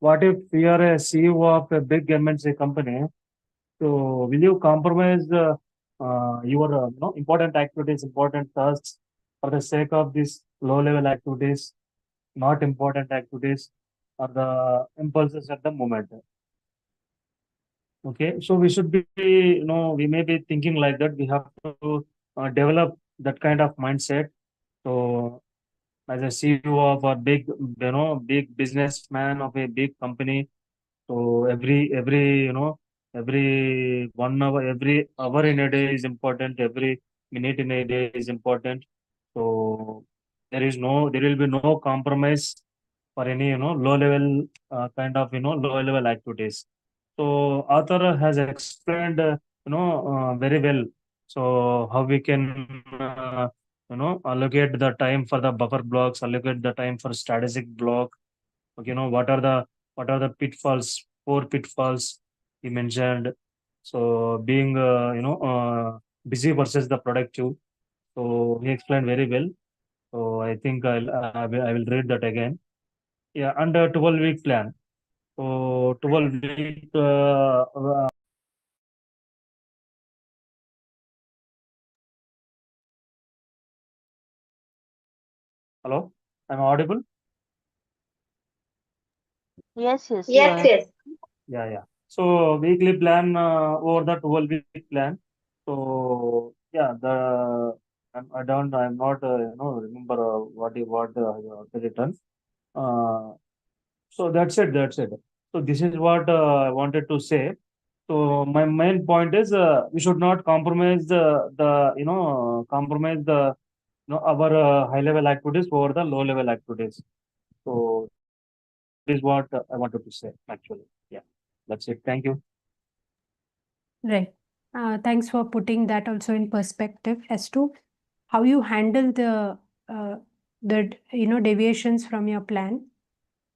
what if we are a CEO of a big MNC company? So will you compromise your important activities, important tasks for the sake of these low level activities, not important activities, or the impulses at the moment? Okay, so we should be, we may be thinking like that. We have to develop that kind of mindset. So as a CEO of a big businessman of a big company, so every 1 hour, every hour in a day is important. Every minute in a day is important. So there will be no compromise for any, low level low level activities. So author has explained, very well. So how we can, allocate the time for the buffer blocks, allocate the time for strategic block. Okay, what are the pitfalls, 4 pitfalls he mentioned. So being, busy versus the productive. So he explained very well. So I think I will read that again. Yeah, under 12-week plan. So 12-week. Hello, I'm audible. Yes, yes, you Yes, are. yes. Yeah. So weekly plan over the 12-week plan. So yeah, I'm not remember what the return. So that's it. So this is what I wanted to say. So my main point is we should not compromise our high level activities over the low level activities. So this is what I wanted to say actually. Yeah, that's it. Thank you. Right. Thanks for putting that also in perspective as to how you handle the deviations from your plan.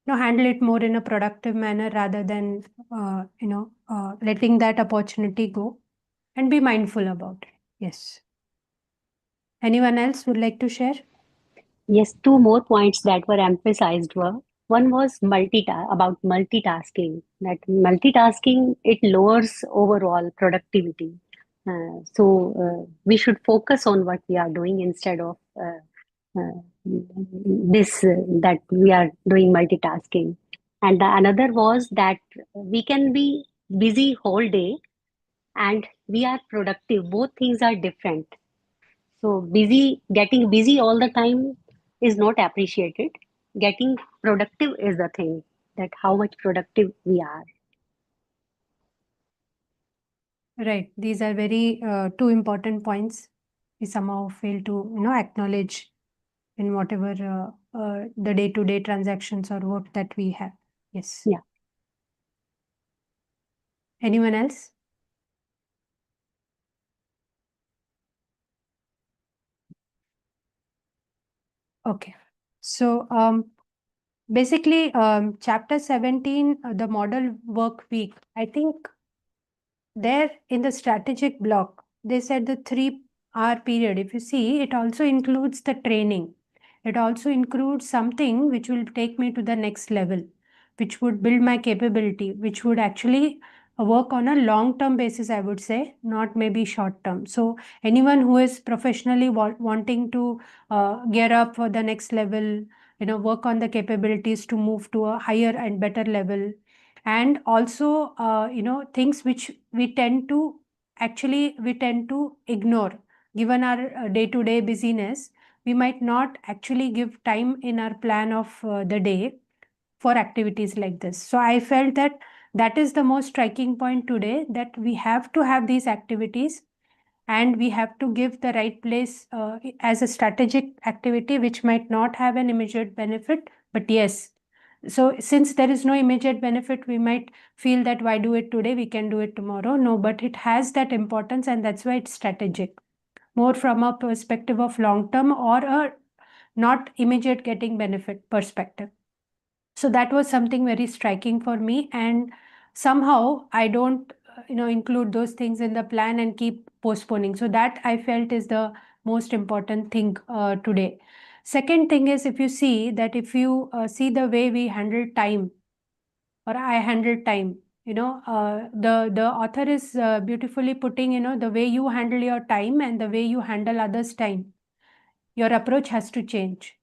Handle it more in a productive manner rather than letting that opportunity go, and be mindful about it. Yes. Anyone else would like to share? Yes, two more points that were emphasized were, one was about multitasking. That multitasking, it lowers overall productivity. So we should focus on what we are doing instead of that we are doing multitasking. And the another was that we can be busy whole day and we are productive. Both things are different. So getting busy all the time is not appreciated. Getting productive is the thing, that how much productive we are. Right. These are very two important points we somehow fail to acknowledge in whatever the day-to-day transactions or work that we have. Yes. Yeah. Anyone else? Okay. So basically, chapter 17, the model work week, I think there in the strategic block, they said the 3-hour period. If you see, it also includes the training. It also includes something which will take me to the next level, which would build my capability, which would actually work on a long-term basis, I would say, not maybe short-term. So anyone who is professionally wanting to gear up for the next level, work on the capabilities to move to a higher and better level, and also things which we tend to ignore given our day-to-day busyness. We might not actually give time in our plan of the day for activities like this. So I felt that that is the most striking point today, that we have to have these activities and we have to give the right place as a strategic activity which might not have an immediate benefit, but yes. So since there is no immediate benefit, we might feel that why do it today, we can do it tomorrow. No, but it has that importance, and that's why it's strategic, more from a perspective of long term or a not immediate getting benefit perspective. So that was something very striking for me, and somehow I don't include those things in the plan and keep postponing. So that I felt is the most important thing today. Second thing is, if you see the way we handle time, or I handle time, the author is beautifully putting, the way you handle your time and the way you handle others' time, your approach has to change.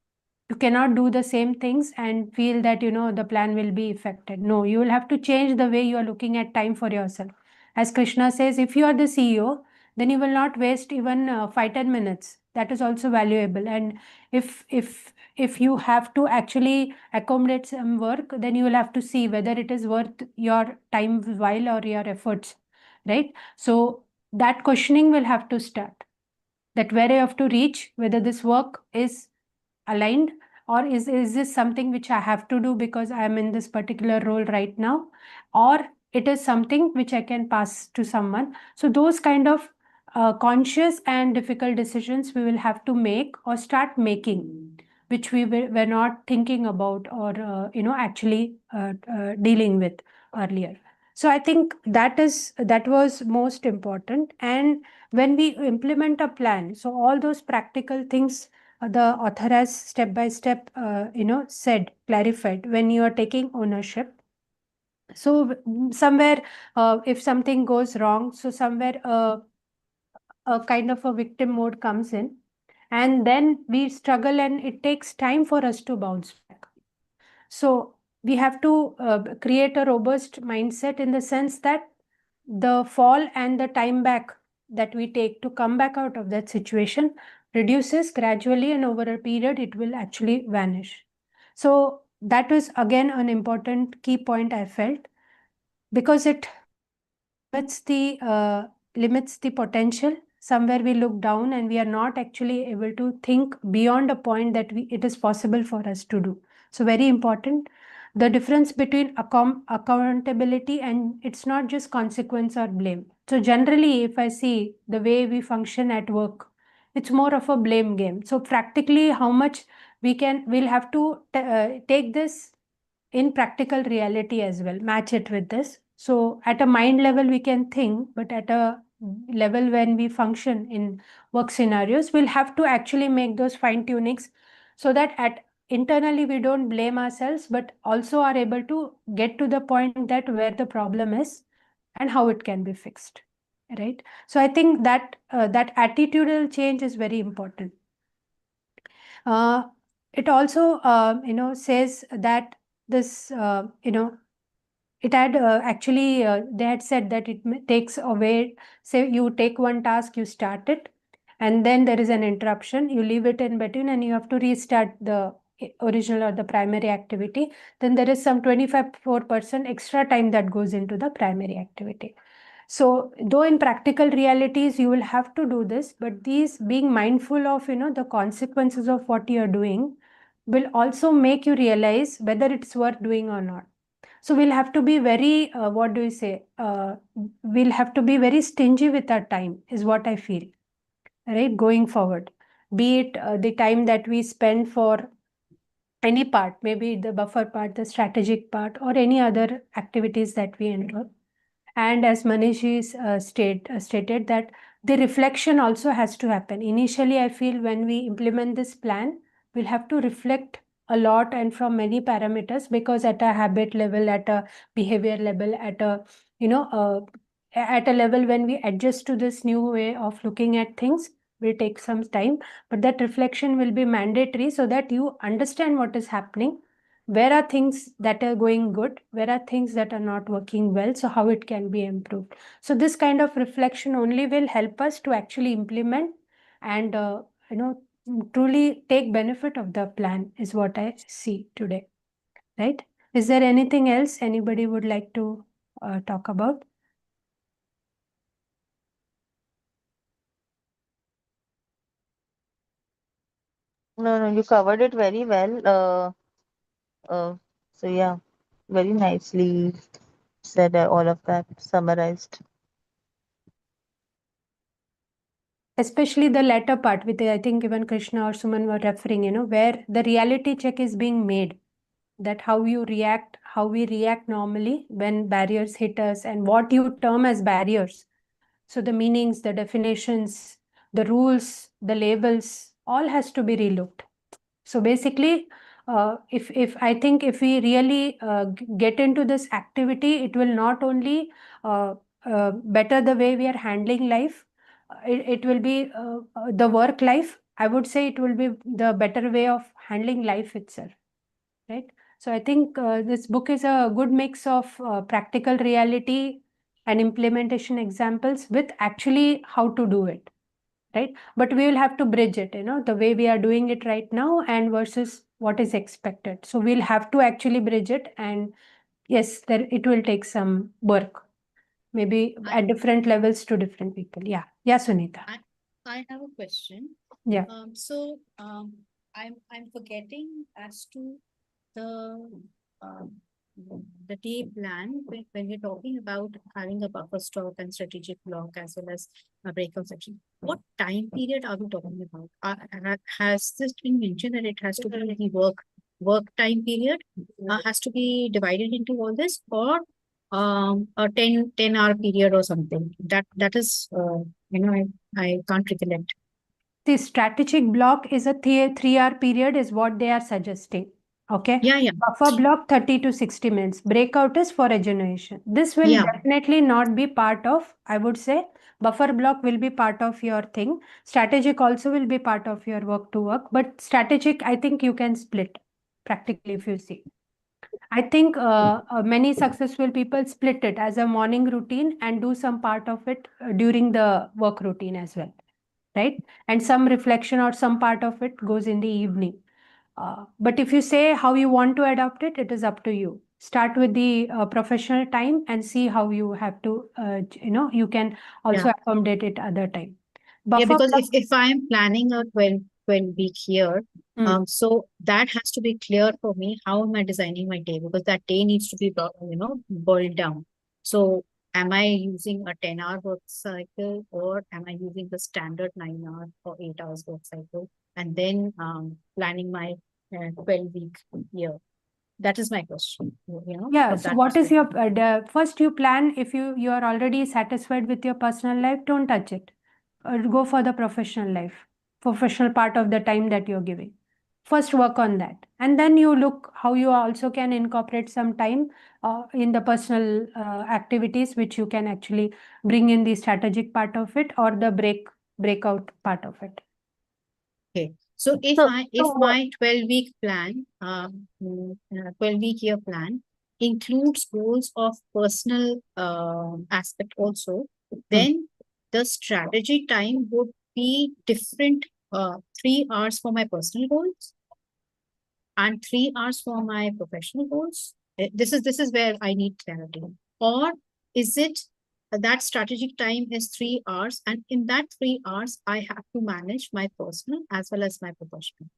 You cannot do the same things and feel that the plan will be affected. No, you will have to change the way you are looking at time for yourself. As Krishna says, if you are the CEO, then you will not waste even 5-10 minutes. That is also valuable. And if you have to actually accommodate some work, then you will have to see whether it is worth your time while or your efforts, right? So that questioning will have to start, that where I have to reach, whether this work is aligned, or is this something which I have to do because I am in this particular role right now, or it is something which I can pass to someone. So those kind of conscious and difficult decisions we will have to make or start making, which we were not thinking about or actually dealing with earlier. So I think that was most important. And when we implement a plan, so all those practical things the author has step by step said, clarified, when you are taking ownership. So somewhere if something goes wrong, so somewhere a kind of a victim mode comes in, and then we struggle and it takes time for us to bounce back. So we have to create a robust mindset, in the sense that the fall and the time back that we take to come back out of that situation reduces gradually, and over a period it will actually vanish. So that was again an important key point I felt, because it limits the potential. Somewhere we look down and we are not actually able to think beyond a point that it is possible for us to do. So very important, the difference between accountability, and it's not just consequence or blame. So generally, if I see the way we function at work, it's more of a blame game. So practically how much we'll have to take this in practical reality as well, match it with this. So at a mind level we can think, but at a level when we function in work scenarios, we'll have to actually make those fine tunings so that at internally we don't blame ourselves, but also are able to get to the point that where the problem is and how it can be fixed, right? So I think that that attitudinal change is very important. It also says that this it had actually they had said that it takes away, say you take one task, you start it, and then there is an interruption, you leave it in between and you have to restart the original or the primary activity, then there is some 25% extra time that goes into the primary activity. So though in practical realities you will have to do this, but these being mindful of the consequences of what you are doing will also make you realize whether it's worth doing or not. So we'll have to be very what do you say, we'll have to be very stingy with our time is what I feel, right, going forward, be it the time that we spend for any part, maybe the buffer part, the strategic part, or any other activities that we enroll. And as Manish stated that the reflection also has to happen. Initially, I feel when we implement this plan, we'll have to reflect a lot and from many parameters, because at a habit level, at a behavior level, at a at a level when we adjust to this new way of looking at things will take some time, but that reflection will be mandatory so that you understand what is happening, where are things that are going good, where are things that are not working well, so how it can be improved. So this kind of reflection only will help us to actually implement and truly take benefit of the plan is what I see today, right? Is there anything else anybody would like to talk about? No, you covered it very well. So yeah, very nicely said, all of that summarized. Especially the latter part with I think even Krishna or Suman were referring, where the reality check is being made, that how you react, how we react normally when barriers hit us and what you term as barriers. So the meanings, the definitions, the rules, the labels, all has to be relooked. So basically, if I think if we really get into this activity, it will not only better the way we are handling life, it will be the work life. I would say it will be the better way of handling life itself, right? So I think this book is a good mix of practical reality and implementation examples with actually how to do it, right? But we will have to bridge it, the way we are doing it right now and versus what is expected. So we'll have to actually bridge it, and yes, it will take some work, maybe at different levels to different people. Yeah, Sunita. I have a question. Yeah. I'm forgetting as to the day plan when you're talking about having a buffer stock and strategic block as well as a breakout section. What time period are we talking about? Has this been mentioned that it has to be the work time period? Has to be divided into all this, or a 10-hour period or something? That is I can't recollect. The strategic block is a 3-hour period is what they are suggesting. Okay. Yeah. Buffer block 30 to 60 minutes. Breakout is for regeneration. This will definitely not be part of, I would say, buffer block will be part of your thing. Strategic also will be part of your work to work, but strategic, I think you can split practically if you see. I think many successful people split it as a morning routine and do some part of it during the work routine as well, right? And some reflection or some part of it goes in the evening. But if you say how you want to adopt it, it is up to you. Start with the professional time and see how you have to, you can also accommodate it other time. Because if I am planning a 12-week year, so that has to be clear for me. How am I designing my day? Because that day needs to be, boiled down. So am I using a 10-hour work cycle, or am I using the standard 9-hour or 8 hours work cycle, and then planning my 12-week year? That is my question, Yeah, from so that what is perspective. your first you plan, if you are already satisfied with your personal life, don't touch it. Go for the professional part of the time that you're giving. First work on that, and then you look how you also can incorporate some time in the personal activities, which you can actually bring in the strategic part of it or the breakout part of it. Okay. So if So, my 12-week plan, 12-week year plan includes goals of personal aspect also, then the strategy time would be different, 3 hours for my personal goals and 3 hours for my professional goals. This is where I need clarity. Or is it that strategic time is 3 hours, and in that 3 hours, I have to manage my personal as well as my professional?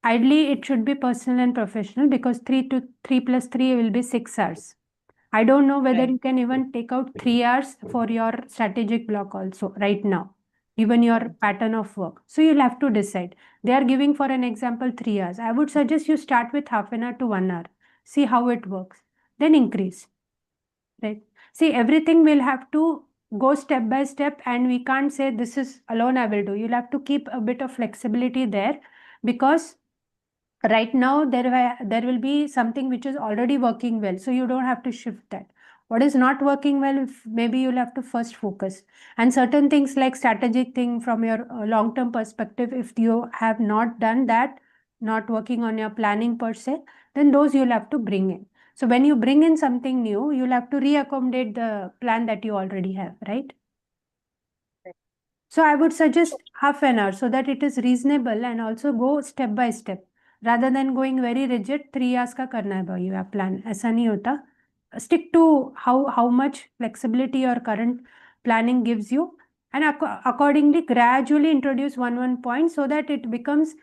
Ideally, it should be personal and professional, because 3 plus 3 will be 6 hours. I don't know whether Right. you can even take out 3 hours for your strategic block also right now, given your pattern of work. So you'll have to decide. They are giving, for an example, 3 hours. I would suggest you start with half an hour to 1 hour. See how it works. Then increase. Right. See, everything will have to go step by step, and we can't say this is alone I will do. You'll have to keep a bit of flexibility there, because right now there will be something which is already working well, so you don't have to shift that. What is not working well, maybe you'll have to first focus. And certain things like strategic thing from your long term perspective, if you have not done that, not working on your planning per se, then those you'll have to bring in. So when you bring in something new, you'll have to reaccommodate the plan that you already have, right? So I would suggest half an hour, so that it is reasonable, and also go step by step rather than going very rigid. 3 hours का करना है भाई ये plan, ऐसा नहीं होता. Stick to how much flexibility your current planning gives you, and accordingly gradually introduce one point, so that it becomes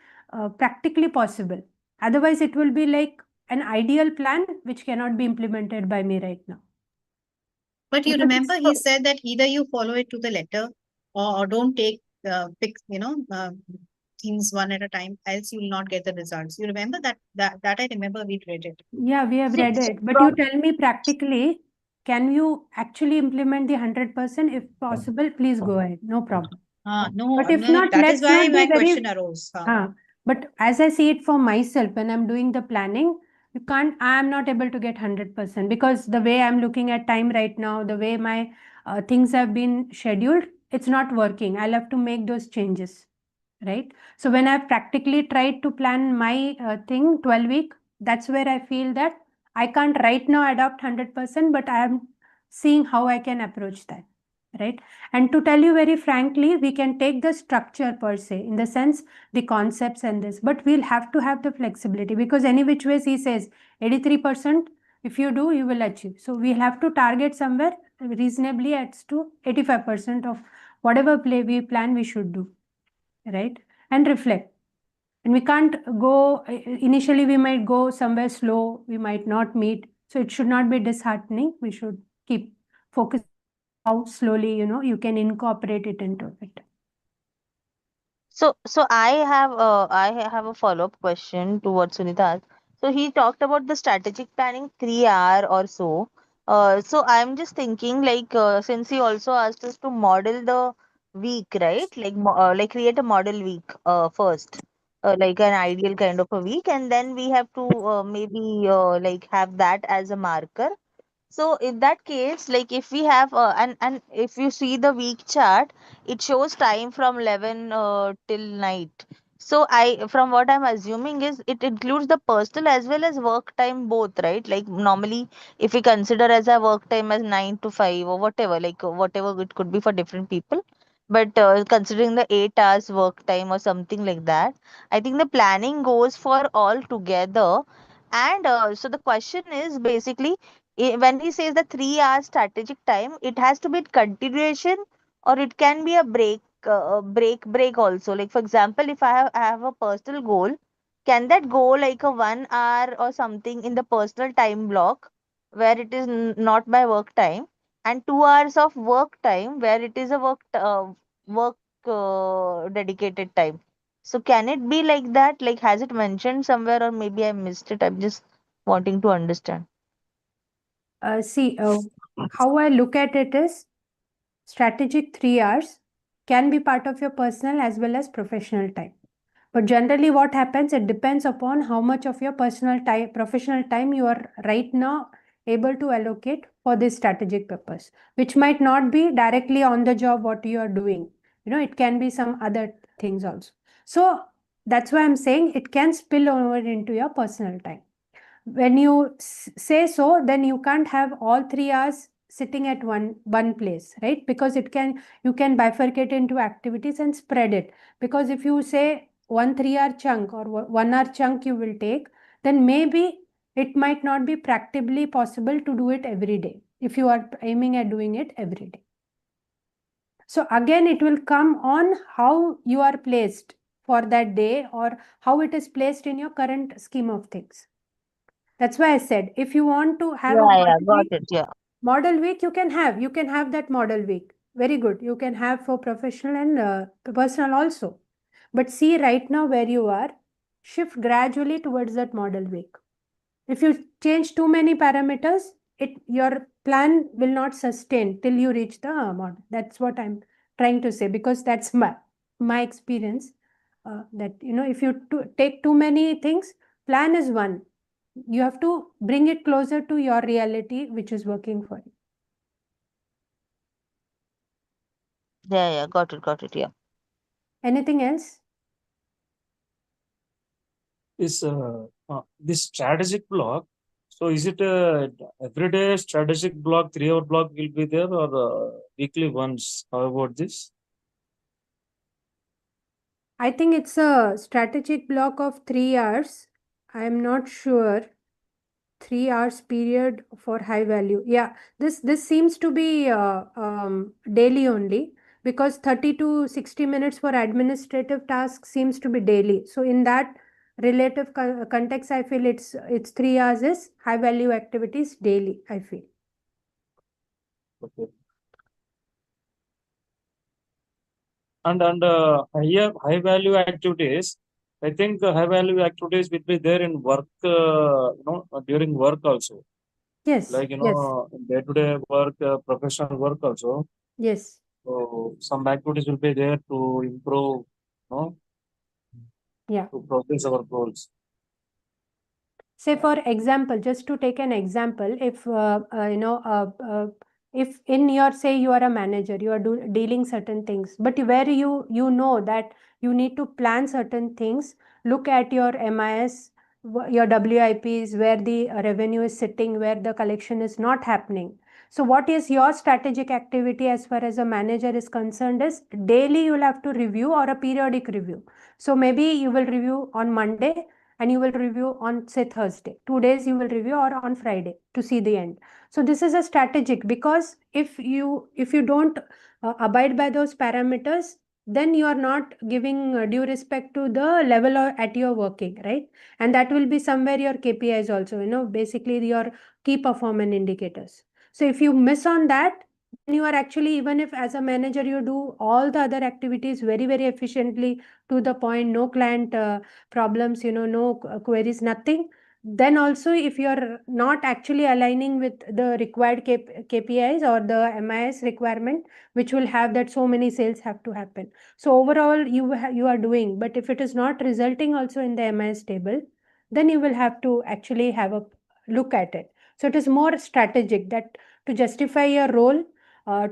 practically possible. Otherwise it will be like an ideal plan which cannot be implemented by me right now. But you Okay. remember he said that either you follow it to the letter, or don't take pick things one at a time, else you will not get the results. You remember that I remember we read it. Yeah, we have So- read it. But you tell me practically, can you actually implement the 100%? If possible, please go ahead. No problem. No, But if no, not, that is let's why not my be very. question arose. But as I see it for myself, when I'm doing the planning, I'm not able to get 100%, because the way I'm looking at time right now, the way my things have been scheduled, it's not working. I'll have to make those changes, right? So when I've practically tried to plan my thing 12 week, that's where I feel that I can't right now adopt 100%, but I am seeing how I can approach that, right? And to tell you very frankly, we can take the structure per se, in the sense the concepts and this, but we'll have to have the flexibility, because any which ways he says 83%, if you do, you will achieve. So we'll have to target somewhere reasonably as to 85% of whatever we plan we should do, right? And reflect. And we can't go, initially we might go somewhere slow, we might not meet. So it should not be disheartening. We should keep focus how slowly, you can incorporate it into it. So I have a follow-up question towards Sunita. So he talked about the strategic planning 3 hour or so. So I'm just thinking, like, since he also asked us to model the week, right? Like create a model week first, like an ideal kind of a week, and then we have to maybe like have that as a marker. So in that case, like if we have and if you see the week chart, it shows time from 11 till night. So I, from what I'm assuming is it includes the personal as well as work time both, right? Like normally if we consider as a work time as 9 to 5 or whatever, like whatever it could be for different people. But considering the 8 hours work time or something like that, I think the planning goes for all together. And so the question is basically, when he says the 3 hour strategic time, it has to be in continuation, or it can be a break also. Like for example, if I have a personal goal, can that go like a 1 hour or something in the personal time block where it is not my work time, and 2 hours of work time where it is a work dedicated time. So can it be like that? Like, has it mentioned somewhere, or maybe I missed it? I'm just wanting to understand. See, how I look at it is strategic 3 hours can be part of your personal as well as professional time. But generally, what happens, it depends upon how much of your personal time, professional time you are right now able to allocate for this strategic purpose, which might not be directly on the job what you are doing. You know, it can be some other things also. So that's why I'm saying it can spill over into your personal time. When you say so, then you can't have all 3 hours sitting at one place, right? Because you can bifurcate into activities and spread it. Because if you say 1 3 hour chunk or 1 hour chunk you will take, then maybe it might not be practically possible to do it every day if you are aiming at doing it every day. So again, it will come on how you are placed for that day or how it is placed in your current scheme of things. That's why I said, if you want to have a Yeah, model got week, it. Yeah. model week, you can have that model week. Very good. You can have for professional and personal also. But see right now where you are, shift gradually towards that model week. If you change too many parameters, your plan will not sustain till you reach the model. That's what I'm trying to say, because that's my experience. That if you take too many things, plan is one. You have to bring it closer to your reality, which is working for you. Yeah, got it. Yeah. Anything else? This strategic block. So is it a everyday strategic block, 3 hour block will be there, or weekly once? How about this? I think it's a strategic block of 3 hours. I'm not sure. 3 hours period for high value. Yeah, this seems to be daily only, because 30 to 60 minutes for administrative tasks seems to be daily. So in that relative context, I feel it's 3 hours is high value activities daily, I feel. Okay. And high value activities. I think high value activities will be there in work. During work also. Yes. Like Yes. day-to-day work, professional work also. Yes. So some activities will be there to improve, Yeah. to progress our goals. Say for example, just to take an example, if in your, say you are a manager, you are dealing certain things, but where you know that you need to plan certain things, look at your MIS, your WIPs, where the revenue is sitting, where the collection is not happening. So what is your strategic activity as far as a manager is concerned is daily you will have to review or a periodic review. So maybe you will review on Monday and you will review on, say, Thursday. 2 days you will review, or on Friday to see the end. So this is a strategic, because if you don't abide by those parameters, then you are not giving due respect to the level at your working, right? And that will be somewhere your KPIs also, basically your key performance indicators. So if you miss on that, then you are actually, even if as a manager you do all the other activities very, very efficiently to the point, no client problems, no queries, nothing, then also if you're not actually aligning with the required KPIs or the MIS requirement, which will have that so many sales have to happen. So overall you are doing, but if it is not resulting also in the MIS table, then you will have to actually have a look at it. So it is more strategic, that to justify your role,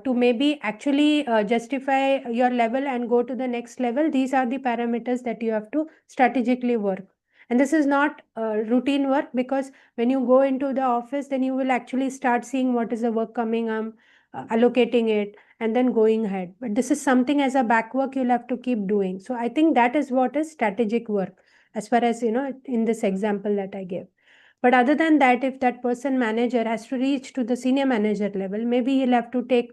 to maybe actually justify your level and go to the next level, these are the parameters that you have to strategically work. And this is not routine work, because when you go into the office, then you will actually start seeing what is the work coming, allocating it, and then going ahead. But this is something as a back work you'll have to keep doing. So I think that is what is strategic work, as far as in this example that I gave. But other than that, if that person manager has to reach to the senior manager level, maybe he'll have to take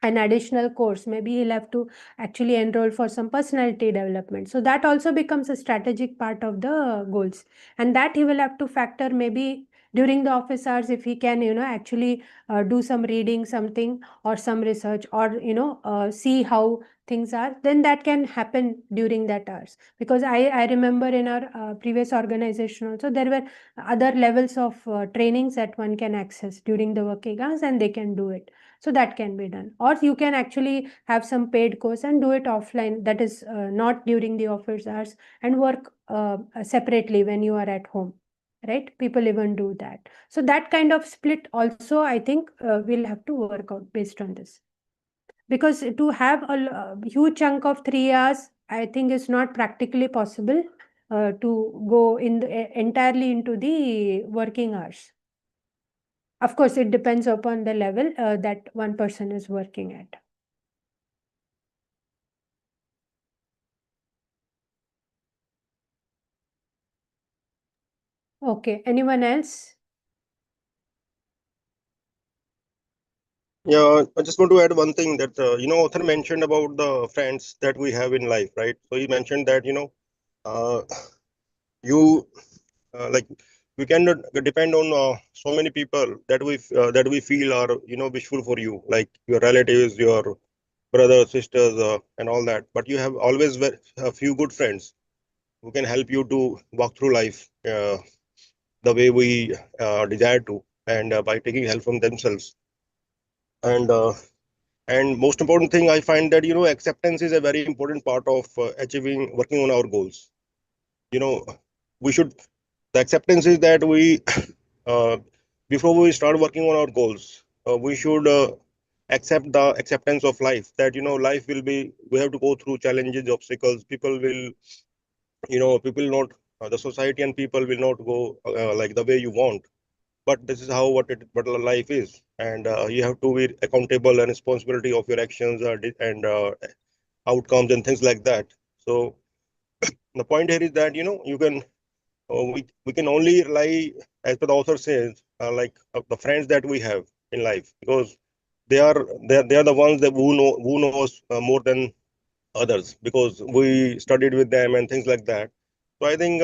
an additional course. Maybe he'll have to actually enroll for some personality development. So that also becomes a strategic part of the goals. And that he will have to factor maybe during the office hours, if he can, actually do some reading, something, or some research, or, see how things are, then that can happen during that hours. Because I remember in our previous organization also, there were other levels of trainings that one can access during the working hours, and they can do it. So that can be done. Or you can actually have some paid course and do it offline, that is not during the office hours, and work separately when you are at home, right? People even do that. So that kind of split also, I think we'll have to work out based on this. Because to have a huge chunk of 3 hours, I think is not practically possible to go entirely into the working hours. Of course, it depends upon the level that one person is working at. Okay, anyone else? Yeah, I just want to add one thing that, author mentioned about the friends that we have in life, right? So he mentioned that, uh, you like we cannot depend on so many people that we feel are, wishful for you, like your relatives, your brothers, sisters, and all that. But you have always a few good friends who can help you to walk through life the way we desire to, and by taking help from themselves. And most important thing, I find that acceptance is a very important part of working on our goals. You know, we should the acceptance is that we uh, before we start working on our goals, we should accept the acceptance of life. That life will be we have to go through challenges, obstacles. People will people not the society and people will not go like the way you want, but this is how what life is, and you have to be accountable and responsibility of your actions and outcomes and things like that. So the point here is that you can we can only rely, as the author says, the friends that we have in life, because they are the ones that who know us more than others, because we studied with them and things like that. So I think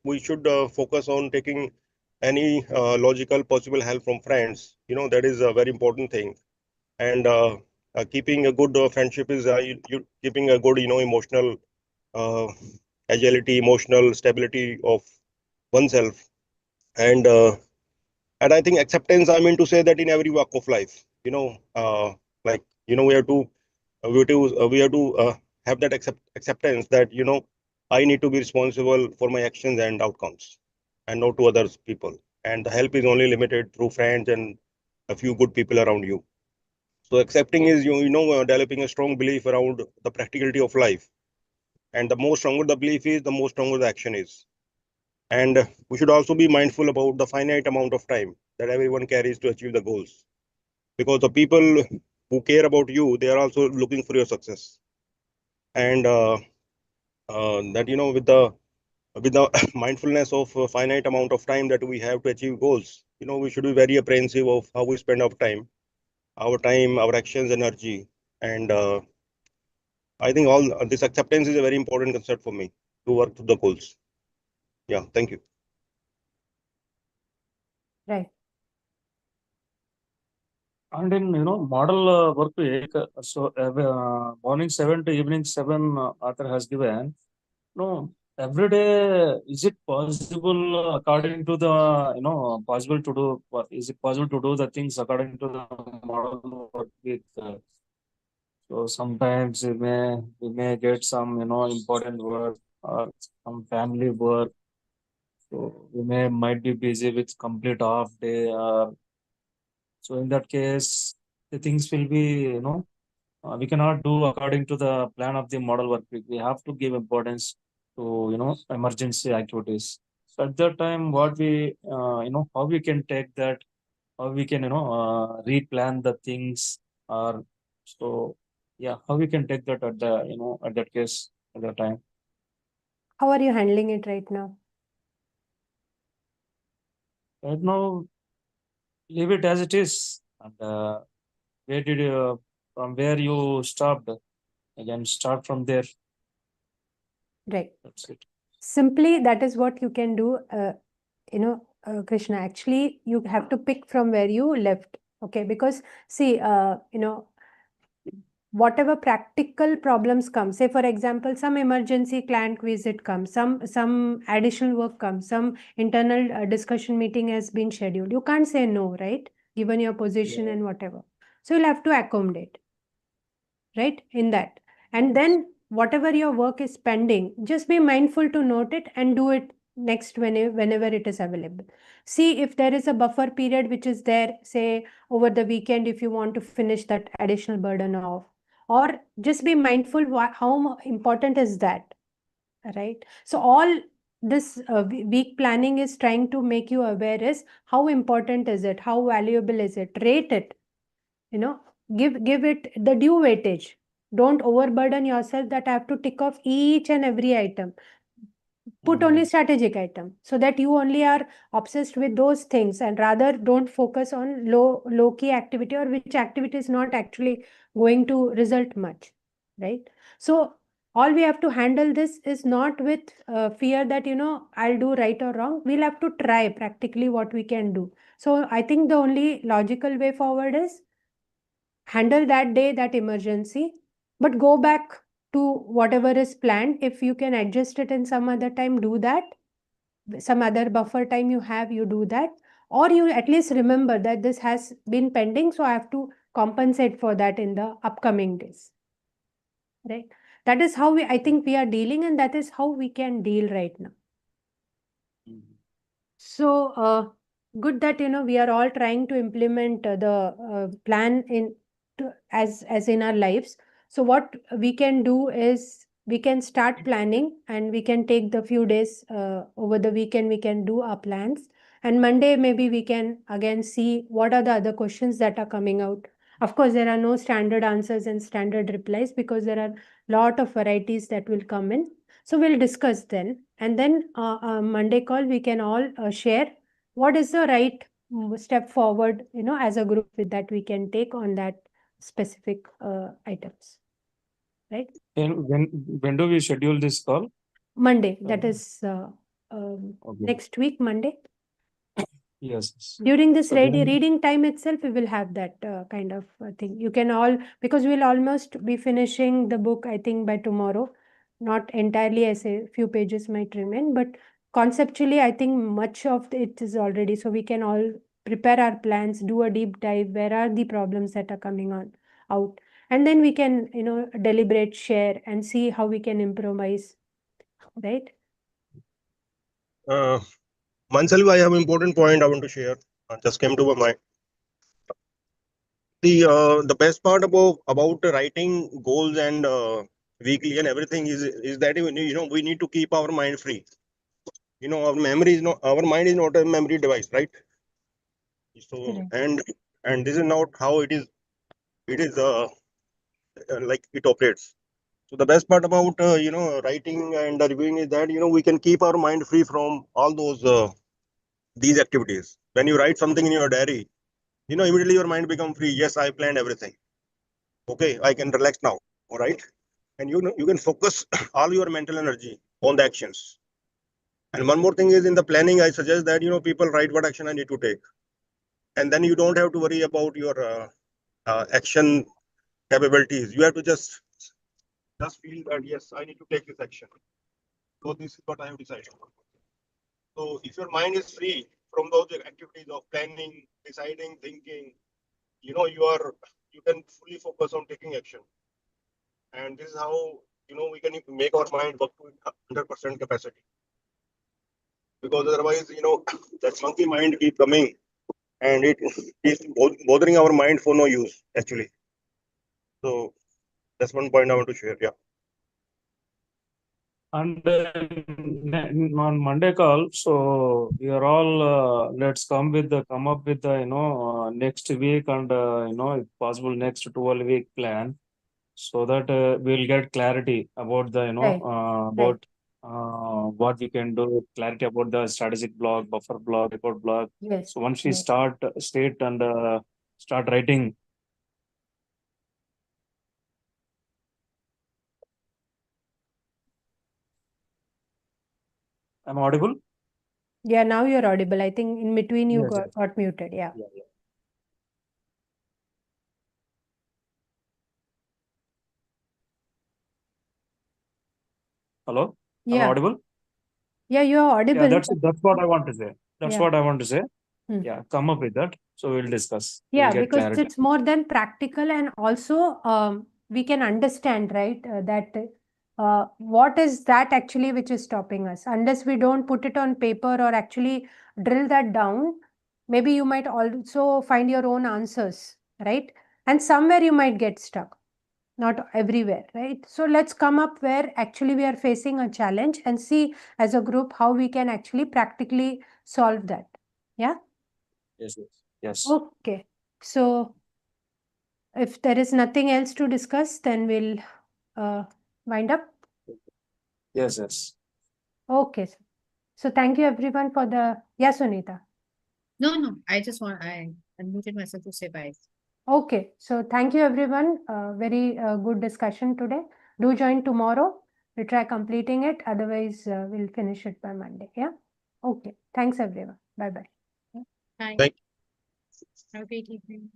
we should focus on taking any logical possible help from friends. That is a very important thing. And keeping a good friendship is you keeping a good emotional uh, agility, emotional stability of oneself. And I think acceptance, I mean to say that in every walk of life, we have to we have to have that acceptance that I need to be responsible for my actions and outcomes, and not to others people. And the help is only limited through friends and a few good people around you. So accepting is developing a strong belief around the practicality of life. And the more stronger the belief is, the more stronger the action is. And we should also be mindful about the finite amount of time that everyone carries to achieve the goals, because the people who care about you, they are also looking for your success. And that with the mindfulness of a finite amount of time that we have to achieve goals, we should be very apprehensive of how we spend our actions, energy. And I think all this acceptance is a very important concept for me to work to the goals. Yeah, thank you. Right. And in model work week, so morning 7 to evening 7, author has given. No, every day, is it possible according to the possible to do? Is it possible to do the things according to the model work week? So sometimes we may get some important work or some family work. So we might be busy with complete half day. So in that case, the things will be we cannot do according to the plan of the model work week. We have to give importance to emergency activities. So at that time, what we how we can take that, how we can replan the things, or so yeah, how we can take that at the at that case at that time. How are you handling it right now? Right now, leave it as it is, and where did you from where you stopped, again start from there. Right. That's it. Simply, that is what you can do. Krishna, actually, you have to pick from where you left. Okay, because see, whatever practical problems come, say for example, some emergency client visit comes, some additional work comes, some internal discussion meeting has been scheduled. You can't say no, right? Given your position and whatever. So you'll have to accommodate, right? In that. And then whatever your work is pending, just be mindful to note it and do it next whenever it is available. See if there is a buffer period which is there, say over the weekend, if you want to finish that additional burden off, or just be mindful how important is that, right? So all this week planning is trying to make you aware is how important is it, how valuable is it, rate it, give it the due weightage. Don't overburden yourself that I have to tick off each and every item. Put only strategic item, so that you only are obsessed with those things, and rather don't focus on low key activity, or which activity is not actually going to result much, right? So all we have to handle this is not with fear that I'll do right or wrong. We'll have to try practically what we can do. So I think the only logical way forward is handle that day, that emergency, but go back to whatever is planned. If you can adjust it in some other time, do that. Some other buffer time you have, you do that. Or you at least remember that this has been pending, so I have to compensate for that in the upcoming days. Right? That is how I think we are dealing, and that is how we can deal right now. So good that we are all trying to implement the plan as in our lives. So what we can do is we can start planning, and we can take the few days over the weekend. We can do our plans, and Monday maybe we can again see what are the other questions that are coming out. Of course, there are no standard answers and standard replies, because there are lot of varieties that will come in. So we'll discuss then, and then Monday call we can all share what is the right step forward, as a group with that we can take on that specific items, right? And when do we schedule this call? Monday, that is Okay. next week, Monday. Yes. During this So then- reading time itself, we will have that kind of thing. You can all, because we'll almost be finishing the book, I think, by tomorrow. Not entirely, as a few pages might remain, but conceptually, I think much of it is already. So we can all prepare our plans, do a deep dive. Where are the problems that are coming out? And then we can, deliberate, share, and see how we can improvise, right? Mansali, I have an important point I want to share. Just came to my mind. The best part about writing goals and weekly and everything is that we need to keep our mind free. Our mind is not a memory device, right? So Correct. and this is not how it is like it operates. So the best part about writing and reviewing is that we can keep our mind free from all those these activities. When you write something in your diary, immediately your mind become free. Yes, I planned everything. Okay, I can relax now. All right, and you can focus all your mental energy on the actions. And one more thing is, in the planning, I suggest that people write what action I need to take, and then you don't have to worry about your action capabilities. You have to just feel that yes, I need to take this action. So this is what I have decided. So if your mind is free from those activities of planning, deciding, thinking, you can fully focus on taking action. And this is how we can make our mind work to 100% capacity. Because otherwise, that monkey mind keep coming, and it is bothering our mind for no use actually. So that's one point I want to share. Yeah. And on Monday call, so we are all let's come up with the next week, and if possible next 12-week plan, so that we'll get clarity about the Right. about what we can do, clarity about the strategic block, buffer block, report block. Yes. So once we Yes. state and start writing. Am I audible? Yeah, now you're audible. I think in between you Yes, yes. got muted. Yeah. Yeah, yeah. Hello? Am I Yeah. audible? Yeah, you're Yeah, audible. that's what I want to say. That's Yeah. what I want to say. Hmm. Yeah, come up with that. So we'll discuss. Yeah, We'll get because clarity. it's more than practical, and also we can understand, right, that what is that actually which is stopping us. Unless we don't put it on paper or actually drill that down, maybe you might also find your own answers, right? And somewhere you might get stuck, not everywhere, right? So let's come up where actually we are facing a challenge and see as a group how we can actually practically solve that. Yeah. Yes, yes. Yes. Okay. So if there is nothing else to discuss, then we'll wind up. Yes, yes. Okay. So thank you everyone for the, yeah, Sunita. No, I unmuted myself to say bye. Okay. So thank you everyone. Very good discussion today. Do join tomorrow. We'll try completing it. Otherwise, we'll finish it by Monday. Yeah. Okay. Thanks everyone. Bye-bye. Bye. Thank Have a great evening.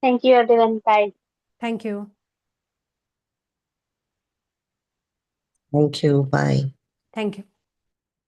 Thank you, everyone. Bye. Thank you. Thank you. Bye. Thank you.